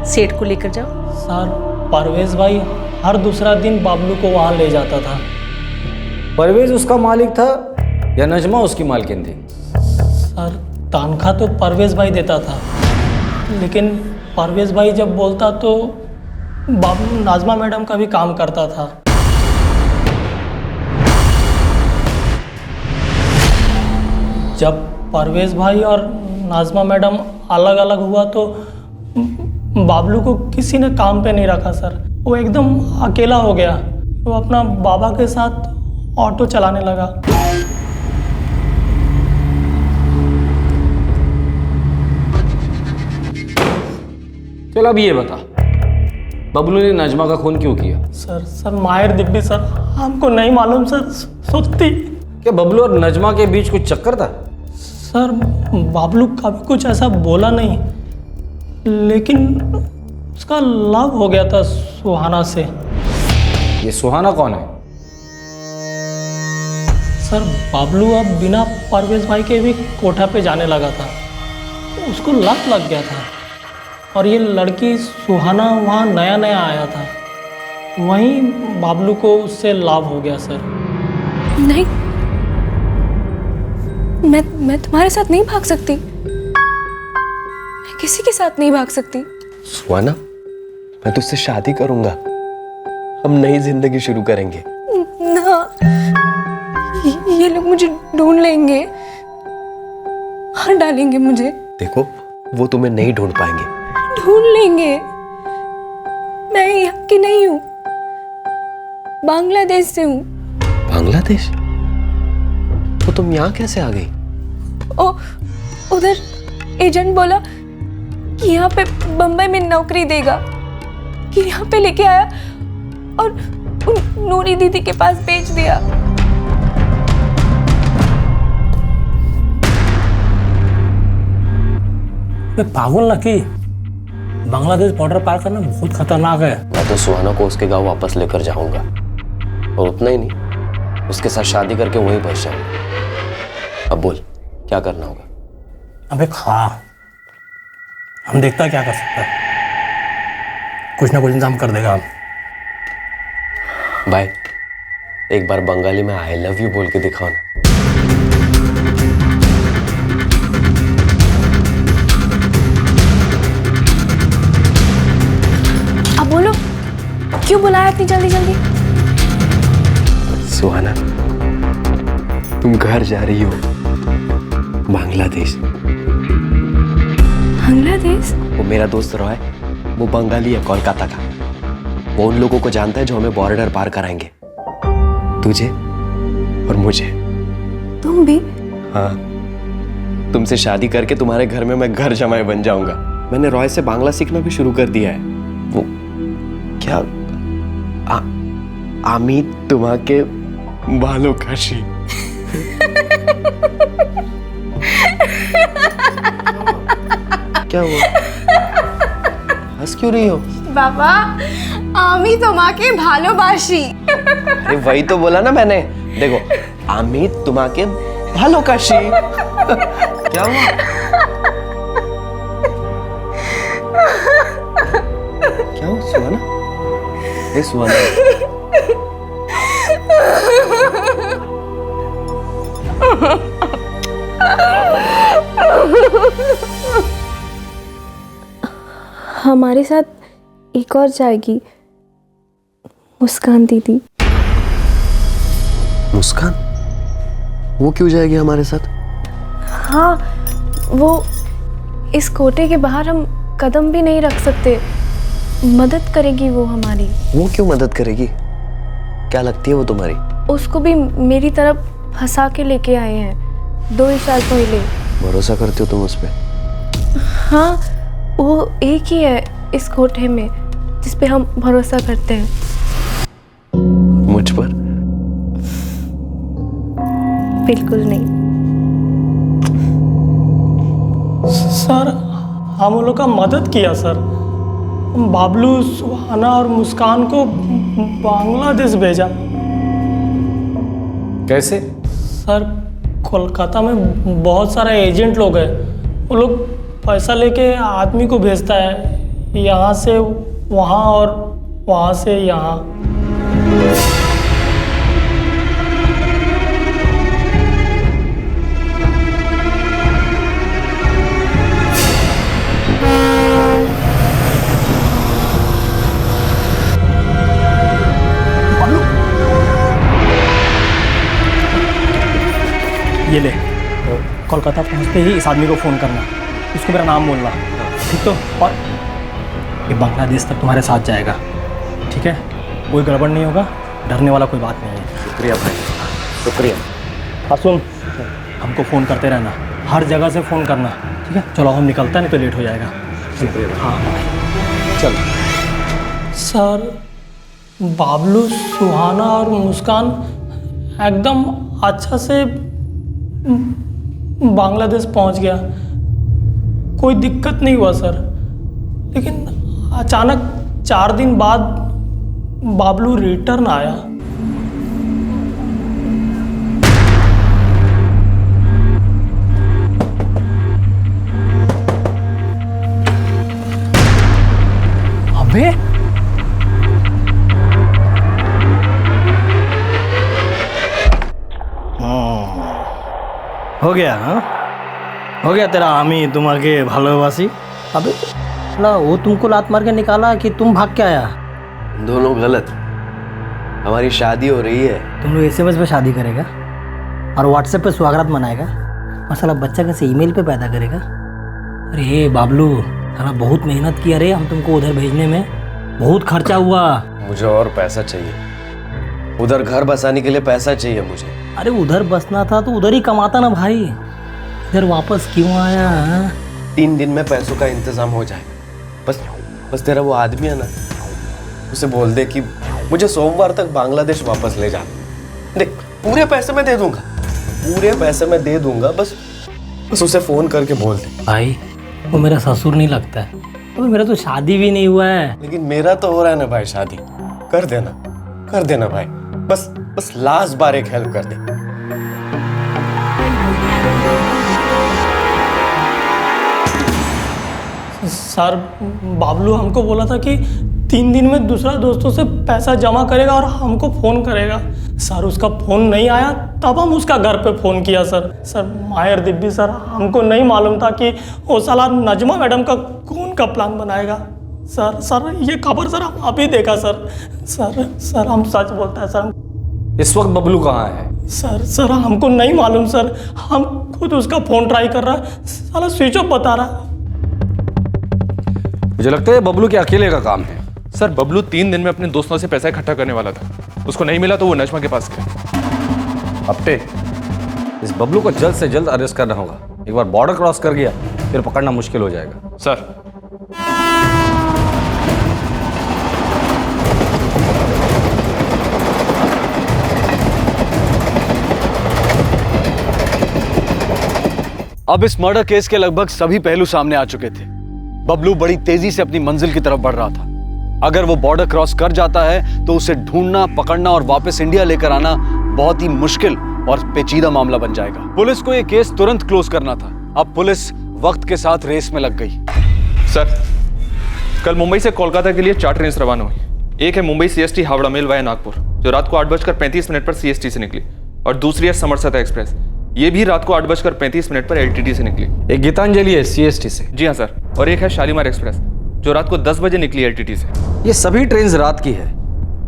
सेठ को लेकर जाओ। सर परवेज भाई हर दूसरा दिन बाबलू को वहाँ ले जाता था। परवेज उसका मालिक था या नजमा उसकी मालकिन थी? सर तनख्वाह तो परवेज भाई देता था, लेकिन परवेज भाई जब बोलता तो बाबलू नाजमा मैडम का भी काम करता था। जब परवेज भाई और नाजमा मैडम अलग अलग हुआ तो बाबलू को किसी ने काम पे नहीं रखा सर। वो एकदम अकेला हो गया। वो अपना बाबा के साथ ऑटो चलाने लगा। चल अब ये बता, बबलू ने नजमा का खून क्यों किया? सर माहिर दिब्बी सर, हमको नहीं मालूम सर। सोचती क्या बबलू और नजमा के बीच कुछ चक्कर था? सर बाबलू कभी कुछ ऐसा बोला नहीं, लेकिन उसका लव हो गया था सुहाना से। ये सुहाना कौन है? सर बाबलू अब बिना परवेज भाई के भी कोठा पे जाने लगा था। उसको लत लग गया था, और ये लड़की सुहाना वहाँ नया नया आया था। वहीं बाबलू को उससे लाभ हो गया सर। नहीं, मैं तुम्हारे साथ नहीं भाग सकती। मैं किसी के साथ नहीं भाग सकती। सुहाना, मैं तुझसे शादी करूंगा, हम नई जिंदगी शुरू करेंगे। ना, ये लोग मुझे ढूंढ लेंगे, मार डालेंगे मुझे। देखो, वो तुम्हें नहीं ढूंढ पाएंगे। ढूंढ लेंगे। मैं यहाँ की नहीं हूँ, बांग्लादेश से हूँ। बांग्लादेश? तो तुम यहाँ कैसे आ गई? उधर एजेंट बोला कि यहाँ पे बम्बई में नौकरी देगा, कि यहाँ पे लेके आया और उन नूरी दीदी के पास भेज दिया। पागल लकी, बांग्लादेश बॉर्डर पार करना बहुत खतरनाक है। मैं तो सुहाना को उसके गांव वापस लेकर जाऊंगा, और उतना ही नहीं, उसके साथ शादी करके वहीं बस जाऊंगा। अब बोल, क्या करना होगा? अबे खा, हम देखता क्या कर सकता है। कुछ ना कुछ इंतजाम कर देगा हम। भाई, एक बार बंगाली में आई लव यू बोल के दिखाओ ना। अब बोलो, क्यों बुलाया इतनी जल्दी जल्दी? सुहाना, तुम घर जा रही हो, बांग्लादेश। बांग्लादेश? वो मेरा दोस्त रॉय, वो बंगाली है, कोलकाता का। वो उन लोगों को जानता है जो हमें बॉर्डर पार कराएंगे, तुझे और मुझे। तुम भी? हाँ, तुमसे शादी करके तुम्हारे घर में मैं घर जमाई बन जाऊंगा। मैंने रॉय से बांग्ला सीखना भी शुरू कर दिया है। वो क्या आमी तुम्हाके बालों काशी। क्या हुआ? हंस क्यों रही हो? बाबा, आमी तुम्हाके भालोबाशी। अरे वही तो बोला ना मैंने। देखो, आमी तुम्हाके भालो काशी। क्या हुआ? क्या हुआ सुहाना? ए सुहाना, हमारे साथ एक और जाएगी, मुस्कान दीदी। मुस्कान? वो क्यों जाएगी हमारे साथ? हाँ, वो इस कोटे के बाहर हम कदम भी नहीं रख सकते। मदद करेगी वो हमारी। वो क्यों मदद करेगी? क्या लगती है वो तुम्हारी? उसको भी मेरी तरफ फंसा के लेके आए हैं 2 साल पहले। भरोसा करती हो तुम उस पर? हाँ, वो एक ही है इस कोठे में जिस पे हम भरोसा करते हैं। मुझ पर? बिल्कुल नहीं सर, हम उन लोग का मदद किया सर। बाबलू, सुहाना और मुस्कान को बांग्लादेश भेजा। कैसे? सर, कोलकाता में बहुत सारे एजेंट लोग हैं। वो लोग पैसा लेके आदमी को भेजता है, यहाँ से वहाँ और वहाँ से यहाँ। ये ले, कोलकाता पहुंचते ही इस आदमी को फ़ोन करना, उसको मेरा नाम बोलना, ठीक तो? और ये बांग्लादेश तक तुम्हारे साथ जाएगा, ठीक है? कोई गड़बड़ नहीं होगा, डरने वाला कोई बात नहीं है। शुक्रिया भाई, शुक्रिया। हाँ सुन, हमको फ़ोन करते रहना, हर जगह से फ़ोन करना, ठीक है? चलो हम निकलते हैं, नहीं तो लेट हो जाएगा। शुक्रिया। हाँ चल। सर, बाबलू, सुहाना और मुस्कान एकदम अच्छा से बांग्लादेश पहुंच गया, कोई दिक्कत नहीं हुआ सर। लेकिन अचानक 4 दिन बाद बाबलू रिटर्न आया। अबे हो गया? हाँ, हो गया तेरा हामी तुम्हारे भालोबासी। अबे ना, वो तुमको लात मार के निकाला कि तुम भाग के आया? दोनों गलत। हमारी शादी हो रही है। तुम लोग SMS पे शादी करेगा और WhatsApp पे स्वागत मनाएगा और साला बच्चा कैसे ईमेल पे पैदा करेगा? अरे हे बाबलू, साला बहुत मेहनत किया रे हम तुमको उधर भेजने में, बहुत खर्चा हुआ। मुझे और पैसा चाहिए, उधर घर बसाने के लिए पैसा चाहिए मुझे। अरे उधर बसना था तो उधर ही कमाता ना भाई, इधर वापस क्यों आया? 3 दिन में पैसों का इंतजाम हो जाए। बस तेरा वो आदमी है ना, उसे बोल दे कि मुझे सोमवार तक बांग्लादेश वापस ले जा। देख, पूरे पैसे मैं दे दूंगा, पूरे पैसे मैं दे दूंगा, बस उसे फोन करके बोल दे। भाई वो मेरा ससुर नहीं लगता है, अभी मेरा तो शादी भी नहीं हुआ है। लेकिन मेरा तो हो रहा है ना भाई, शादी कर देना भाई, बस लास्ट बार एक हेल्प कर दे। सर, बाबलू हमको बोला था कि 3 दिन में दूसरा दोस्तों से पैसा जमा करेगा और हमको फ़ोन करेगा। सर, उसका फ़ोन नहीं आया, तब हम उसका घर पे फ़ोन किया सर। मायर दिब्बी सर, हमको नहीं मालूम था कि वो साला नजमा मैडम का खून का प्लान बनाएगा। सर ये खबर सर हम अभी देखा सर हम सच बोलता है सर। इस वक्त बबलू कहाँ है? सर हमको नहीं मालूम सर, हम खुद उसका फ़ोन ट्राई कर रहा है, साला स्विच ऑफ बता रहा। मुझे लगता है बबलू के अकेले का काम है। सर, बबलू 3 दिन में अपने दोस्तों से पैसा इकट्ठा करने वाला था, उसको नहीं मिला तो वो नजमा के पास गया। अप्पे, इस बबलू को जल्द से जल्द अरेस्ट करना होगा। एक बार बॉर्डर क्रॉस कर गया फिर पकड़ना मुश्किल हो जाएगा। सर, अब इस मर्डर केस के लगभग सभी पहलू सामने आ चुके थे। बबलू बड़ी तेजी से अपनी मंजिल की तरफ बढ़ रहा था। अगर वो बॉर्डर क्रॉस कर जाता है तो उसे ढूंढना, पकड़ना और वापस इंडिया लेकर आना बहुत ही मुश्किल और पेचीदा मामला बन जाएगा। पुलिस को यह केस तुरंत क्लोज करना था। अब पुलिस वक्त के साथ रेस में लग गई। सर, कल मुंबई से कोलकाता के लिए 4 ट्रेन रवाना हुई। एक है Mumbai CST Howrah mail via Nagpur, जो रात को 8:35 पर CST से निकली, और दूसरी है समरसता एक्सप्रेस, ये भी रात को 8:35 पर LTT से निकली। एक गीतांजलि है CST से। जी हाँ सर, और एक है शालीमार एक्सप्रेस, जो रात को 10 बजे निकली LTT से। ये सभी ट्रेन रात की है।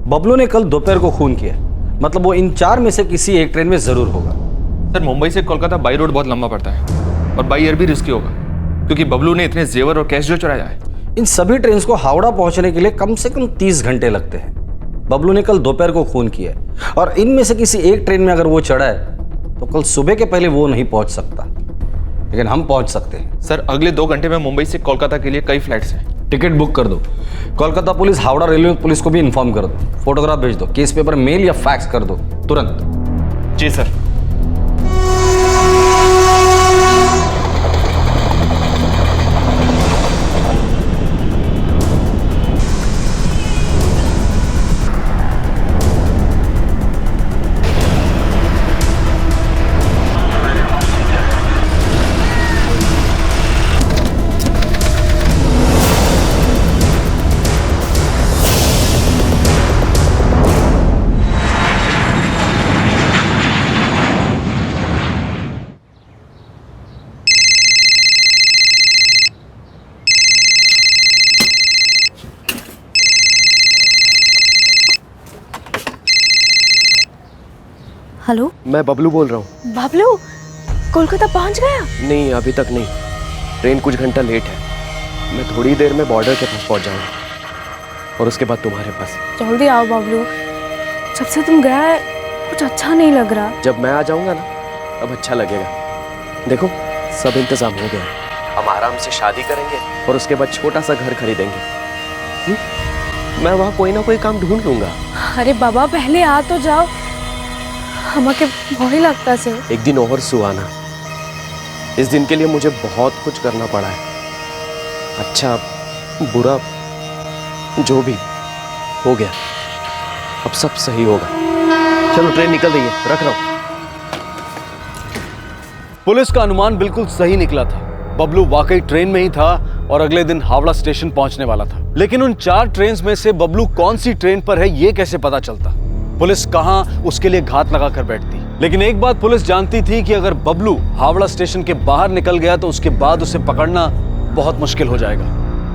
बबलू ने कल दोपहर को खून किया, मतलब वो इन 4 में से किसी एक ट्रेन में जरूर होगा। सर, मुंबई से कोलकाता बाई रोड बहुत लंबा पड़ता है और बाई एयर भी रिस्की होगा, क्योंकि बबलू ने इतने जेवर और कैश जो चुराया है। इन सभी ट्रेन को हावड़ा पहुंचने के लिए कम से कम 30 घंटे लगते हैं। बबलू ने कल दोपहर को खून किया और इनमें से किसी एक ट्रेन में अगर वो चढ़ा है तो कल सुबह के पहले वो नहीं पहुंच सकता, लेकिन हम पहुंच सकते हैं। सर, अगले 2 घंटे में मुंबई से कोलकाता के लिए कई फ्लाइट्स हैं। टिकट बुक कर दो। Kolkata police Howrah railway police को भी इन्फॉर्म कर दो, फोटोग्राफ भेज दो, केस पेपर मेल या फैक्स कर दो तुरंत। जी सर। हेलो, मैं बबलू बोल रहा हूँ। बाबलू कोलकाता पहुंच गया? नहीं, अभी तक नहीं। ट्रेन कुछ घंटा लेट है। मैं थोड़ी देर में बॉर्डर के पास पहुंच जाऊंगा और उसके बाद तुम्हारे पास। जल्दी आओ बाबलू, जब से तुम गया है कुछ अच्छा नहीं लग रहा। जब मैं आ जाऊंगा ना तब अच्छा लगेगा। देखो, सब इंतजाम हो गया है। हम आराम से शादी करेंगे और उसके बाद छोटा सा घर खरीदेंगे। मैं वहाँ कोई ना कोई काम ढूंढ लूंगा। अरे बाबा, पहले आ तो जाओ, हमारे भय लगता से। एक दिन और सुहाना, इस दिन के लिए मुझे बहुत कुछ करना पड़ा है। अच्छा बुरा जो भी हो गया, अब सब सही होगा। चलो, ट्रेन निकल रही है, रख रहा हूं। पुलिस का अनुमान बिल्कुल सही निकला था। बबलू वाकई ट्रेन में ही था और अगले दिन हावड़ा स्टेशन पहुंचने वाला था। लेकिन उन 4 ट्रेन्स में से बबलू कौन सी ट्रेन पर है ये कैसे पता चलता? पुलिस कहां उसके लिए घात लगाकर बैठती? लेकिन एक बात पुलिस जानती थी कि अगर बबलू हावड़ा स्टेशन के बाहर निकल गया तो उसके बाद उसे पकड़ना बहुत मुश्किल हो जाएगा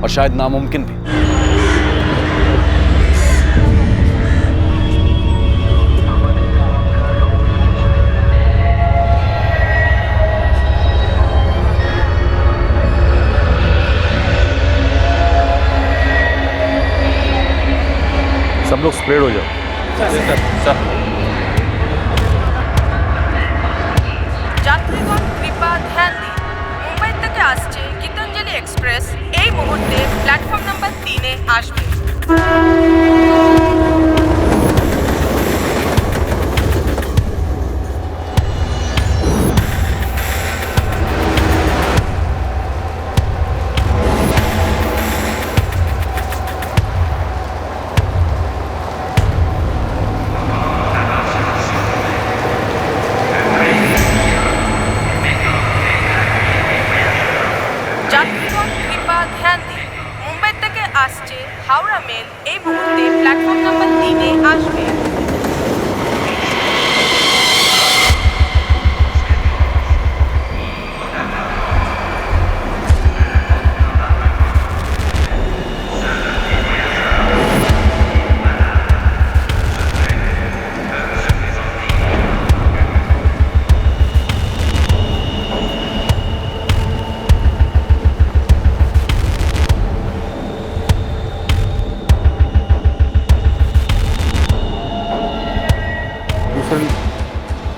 और शायद नामुमकिन भी। सब लोग स्प्रेड हो जाओ। যাত্রীগণ কৃপা ধ্যান দিন, মুম্বাই থেকে আসছে গীতাঞ্জলি এক্সপ্রেস এই মুহূর্তে প্ল্যাটফর্ম নাম্বার 3-এ আসবে। যাত্রীগণ কৃপা ধ্যান দিন, মুম্বাই থেকে আসছে হাওড়া মেল এই মুহূর্তে প্ল্যাটফর্ম নাম্বার 3-এ আসবে।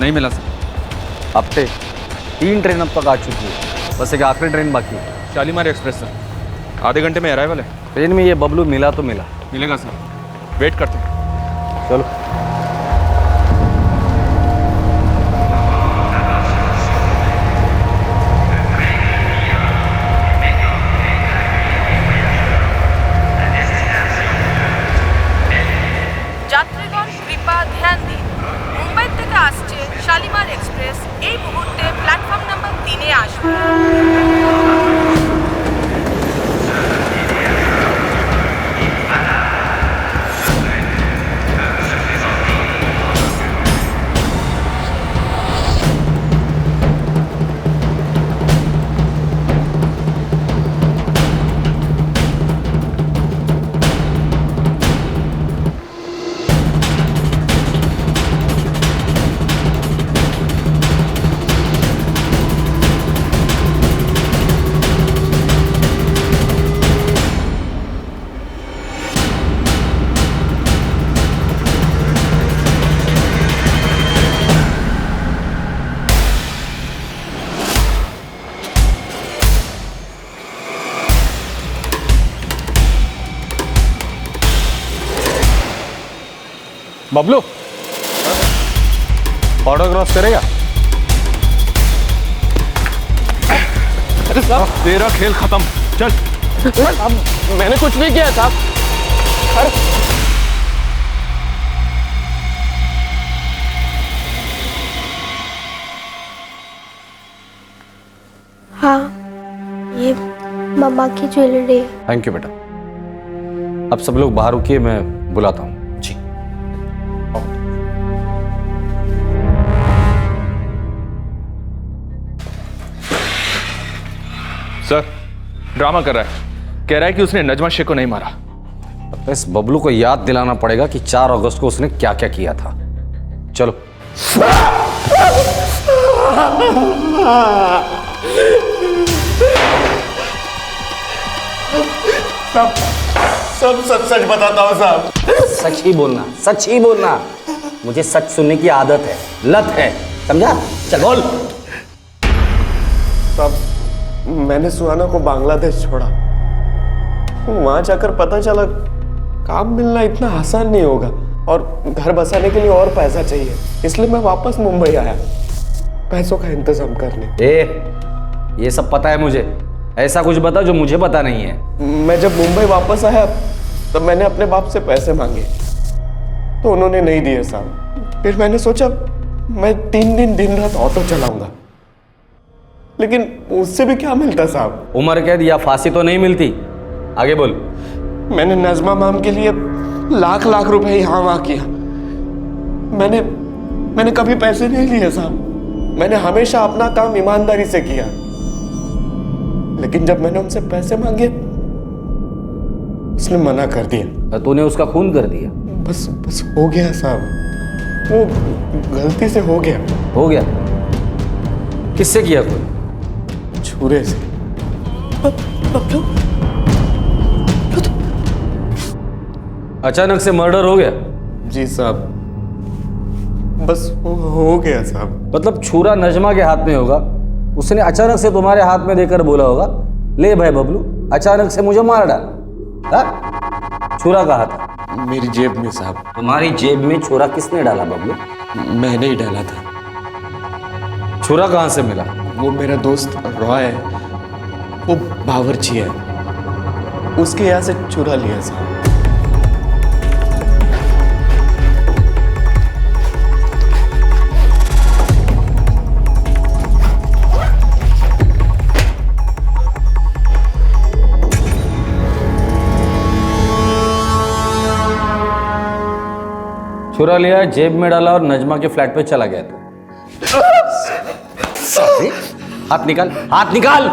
नहीं मिला सर। हफ्ते 3 ट्रेन अब तक आ चुकी है, बस एक आखिरी ट्रेन बाकी है। शालीमार एक्सप्रेस सर, आधे घंटे में अराइवल है। ट्रेन में ये बबलू मिला तो मिला। मिलेगा सर, वेट करते हैं। चलो। যাত্রীগণ কৃপা ধ্যান দিন, মুম্বাই থেকে আসছে শালিমার এক্সপ্রেস এই মুহূর্তে প্ল্যাটফর্ম নাম্বার 3-এ আসবে। बबलू, ऑर्डर क्रॉस करेगा? अरे साहब, तेरा खेल खत्म, चल। मैंने कुछ नहीं किया साहब। अरे हाँ, ये मम्मा की ज्वेलरी है। थैंक यू बेटा। अब सब लोग बाहर रुकिए, मैं बुलाता हूँ। जी। सर, ड्रामा कर रहा है, कह रहा है कि उसने नजमा शेख को नहीं मारा। इस बबलू को याद दिलाना पड़ेगा कि 4 अगस्त को उसने क्या क्या किया था। चलो। सब सच सच बताता हूँ साहब। सच ही बोलना, सच ही बोलना। मुझे सच सुनने की आदत है, लत है, समझा? चल बोल। साहब, मैंने सुहाना को बांग्लादेश छोड़ा। वहां जाकर पता चला काम मिलना इतना आसान नहीं होगा और घर बसाने के लिए और पैसा चाहिए, इसलिए मैं वापस मुंबई आया पैसों का इंतजाम करने। ये सब पता है मुझे, ऐसा कुछ बता जो मुझे पता नहीं है। मैं जब मुंबई वापस आया तब मैंने अपने बाप से पैसे मांगे तो उन्होंने नहीं दिए साहब। फिर मैंने सोचा मैं 3 दिन रात ऑटो चलाऊंगा, लेकिन उससे भी क्या मिलता साहब? उम्र कैद या फांसी तो नहीं मिलती। आगे बोल। मैंने नजमा मैम के लिए लाख रुपए यहाँ वहां किया। मैंने कभी पैसे नहीं लिए साहब। मैंने हमेशा अपना काम ईमानदारी से किया, लेकिन जब मैंने उनसे पैसे मांगे उसने मना कर दिया। तूने उसका खून कर दिया? बस हो गया साहब, वो गलती से हो गया। हो गया? किससे किया खून? छुरे से। अचानक से मर्डर हो गया? जी साहब, बस हो गया साहब। मतलब छुरा नजमा के हाथ में होगा, उसने अचानक से तुम्हारे हाथ में देकर बोला होगा, ले भाई बबलू, अचानक से मुझे मार डाल। छुरा कहाँ था? मेरी जेब में साहब। तुम्हारी जेब में छुरा किसने डाला बबलू? मैंने ही डाला था। छुरा कहाँ से मिला? वो मेरा दोस्त रॉय है, वो बावर्ची है, उसके यहाँ से चुरा लिया साहब। छुरा लिया, जेब में डाला और नजमा के फ्लैट पे चला गया। हाथ निकाल, हाथ निकाल।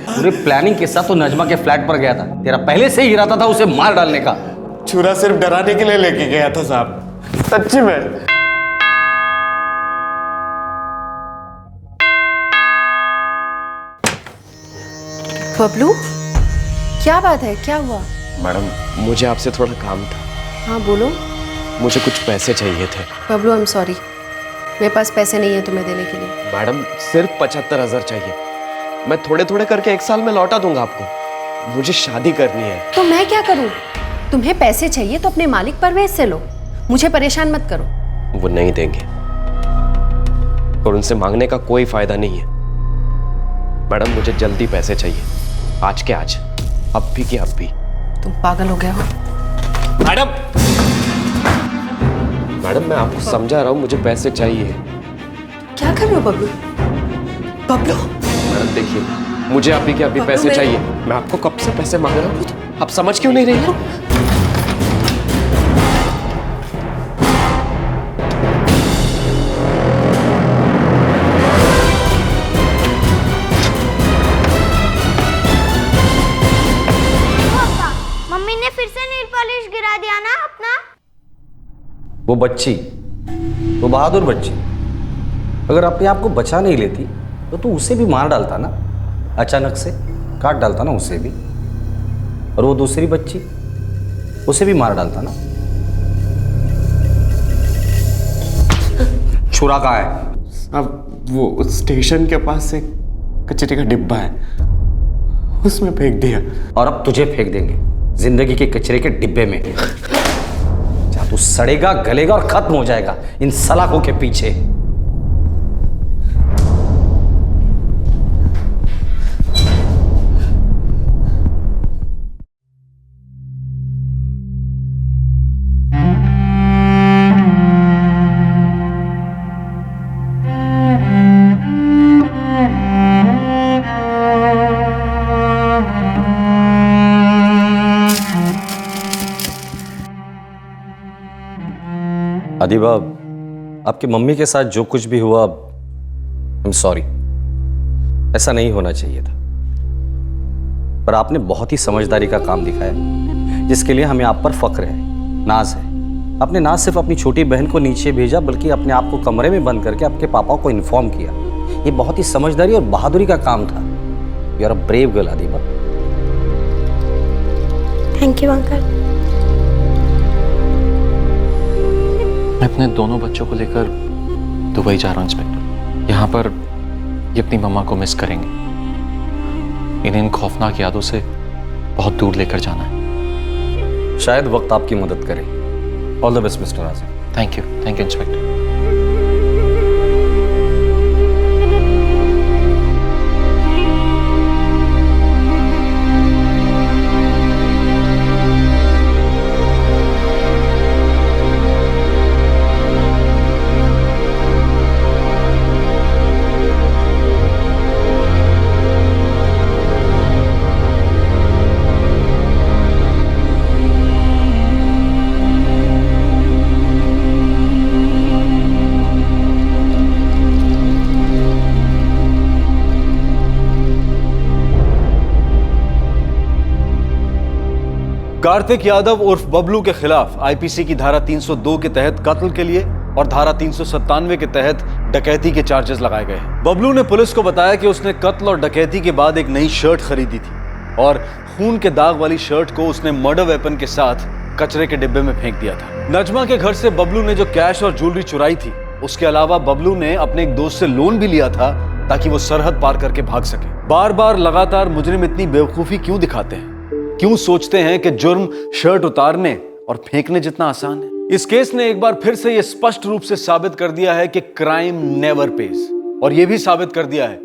पूरी प्लानिंग के साथ तो नजमा के फ्लैट पर गया था। तेरा पहले से ही इरादा था उसे मार डालने का। छुरा सिर्फ डराने के लिए लेके गया था साहब, सच्ची में। बबलू, क्या बात है, क्या हुआ? मैडम, मुझे आपसे थोड़ा काम था। हाँ बोलो। मुझे कुछ पैसे चाहिए थे। बबलू, आई एम सॉरी, मेरे पास पैसे नहीं है तुम्हें देने के लिए। मैडम, सिर्फ 75,000 चाहिए। मैं थोड़े थोड़े करके 1 साल में लौटा दूंगा आपको। मुझे शादी करनी है। तो मैं क्या करूं? तुम्हें पैसे चाहिए तो अपने मालिक परवेज से लो, मुझे परेशान मत करो। वो नहीं देंगे और उनसे मांगने का कोई फायदा नहीं है। मैडम, मुझे जल्दी पैसे चाहिए, आज के आज, अब भी कि अब भी। तुम पागल हो गए हो? मैडम, मैं आपको समझा रहा हूँ, मुझे पैसे चाहिए। क्या कर रहे हो बबलू? बबलू, मैडम देखिए, मुझे अभी के अभी पैसे चाहिए। मैं आपको कब से पैसे मांग रहा हूँ, आप समझ क्यों नहीं रही हो? मम्मी ने फिर से नील पॉलिश गिरा दिया ना अपना। वो बच्ची, वो बहादुर बच्ची, अगर अपने आप को बचा नहीं लेती तो तू उसे भी मार डालता ना, अचानक से काट डालता ना उसे भी। और वो दूसरी बच्ची, उसे भी मार डालता ना। छुरा कहाँ है? अब वो स्टेशन के पास एक कचरे का डिब्बा है, उसमें फेंक दिया। और अब तुझे फेंक देंगे जिंदगी के कचरे के डिब्बे में। तू सड़ेगा, गलेगा और खत्म हो जाएगा इन सलाखों के पीछे। अदीबा, आपकी मम्मी के साथ जो कुछ भी हुआ, आई एम सॉरी। ऐसा नहीं होना चाहिए था, पर आपने बहुत ही समझदारी का काम दिखाया, जिसके लिए हमें आप पर फक्र है, नाज है। आपने ना सिर्फ अपनी छोटी बहन को नीचे भेजा, बल्कि अपने आप को कमरे में बंद करके आपके पापा को इन्फॉर्म किया। ये बहुत ही समझदारी और बहादुरी का काम था। You are a brave girl Adiba. Thank you uncle. मैं अपने दोनों बच्चों को लेकर दुबई जा रहा हूँ इंस्पेक्टर। यहाँ पर ये अपनी मम्मा को मिस करेंगे। इन्हें इन खौफनाक यादों से बहुत दूर लेकर जाना है। शायद वक्त आपकी मदद करे। All the best mister Asif. Thank you inspector. Kartik Yadav उर्फ बबलू के खिलाफ आईपीसी की धारा 302 के तहत कत्ल के लिए और धारा 397 के तहत डकैती के चार्जेस लगाए गए। बबलू ने पुलिस को बताया कि उसने कत्ल और डकैती के बाद एक नई शर्ट खरीदी थी और खून के दाग वाली शर्ट को उसने मर्डर वेपन के साथ कचरे के डिब्बे में फेंक दिया था। नजमा के घर से बबलू ने जो कैश और ज्वेलरी चुराई थी, उसके अलावा बबलू ने अपने एक दोस्त से लोन भी लिया था ताकि वो सरहद पार करके भाग सके। बार बार लगातार मुजरिम इतनी बेवकूफी क्यों दिखाते हैं? क्यों सोचते हैं कि जुर्म शर्ट उतारने और फेंकने जितना आसान है? इस केस ने एक बार फिर से यह स्पष्ट रूप से साबित कर दिया है कि क्राइम नेवर पेज, और यह भी साबित कर दिया है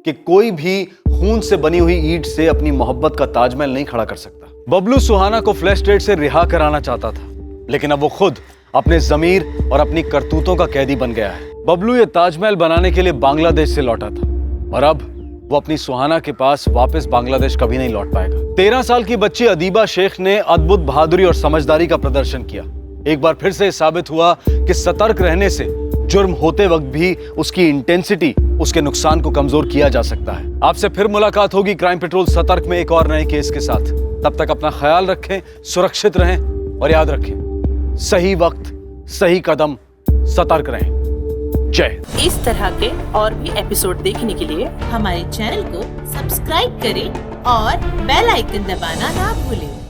कि कोई भी खून से बनी हुई ईंट से अपनी मोहब्बत का ताजमहल नहीं खड़ा कर सकता। बबलू सुहाना को फ्लैश स्टेट से रिहा कराना चाहता था, लेकिन अब वो खुद अपने जमीर और अपनी करतूतों का कैदी बन गया है। बबलू ये ताजमहल बनाने के लिए बांग्लादेश से लौटा था और अब वो अपनी सुहाना के पास वापस बांग्लादेश कभी नहीं लौट पाएगा। 13 साल की बच्ची अदीबा शेख ने अद्भुत बहादुरी और समझदारी का प्रदर्शन किया। एक बार फिर से साबित हुआ कि सतर्क रहने से जुर्म होते वक्त भी उसकी इंटेंसिटी उसके नुकसान को कमजोर किया जा सकता है। आपसे फिर मुलाकात होगी क्राइम पेट्रोल सतर्क में एक और नए केस के साथ। तब तक अपना ख्याल रखें, सुरक्षित रहें और याद रखें, सही वक्त सही कदम, सतर्क रहें। जय। इस तरह के और भी एपिसोड देखने के लिए हमारे चैनल को सब्सक्राइब करें और बेल आइकन दबाना ना भूलें।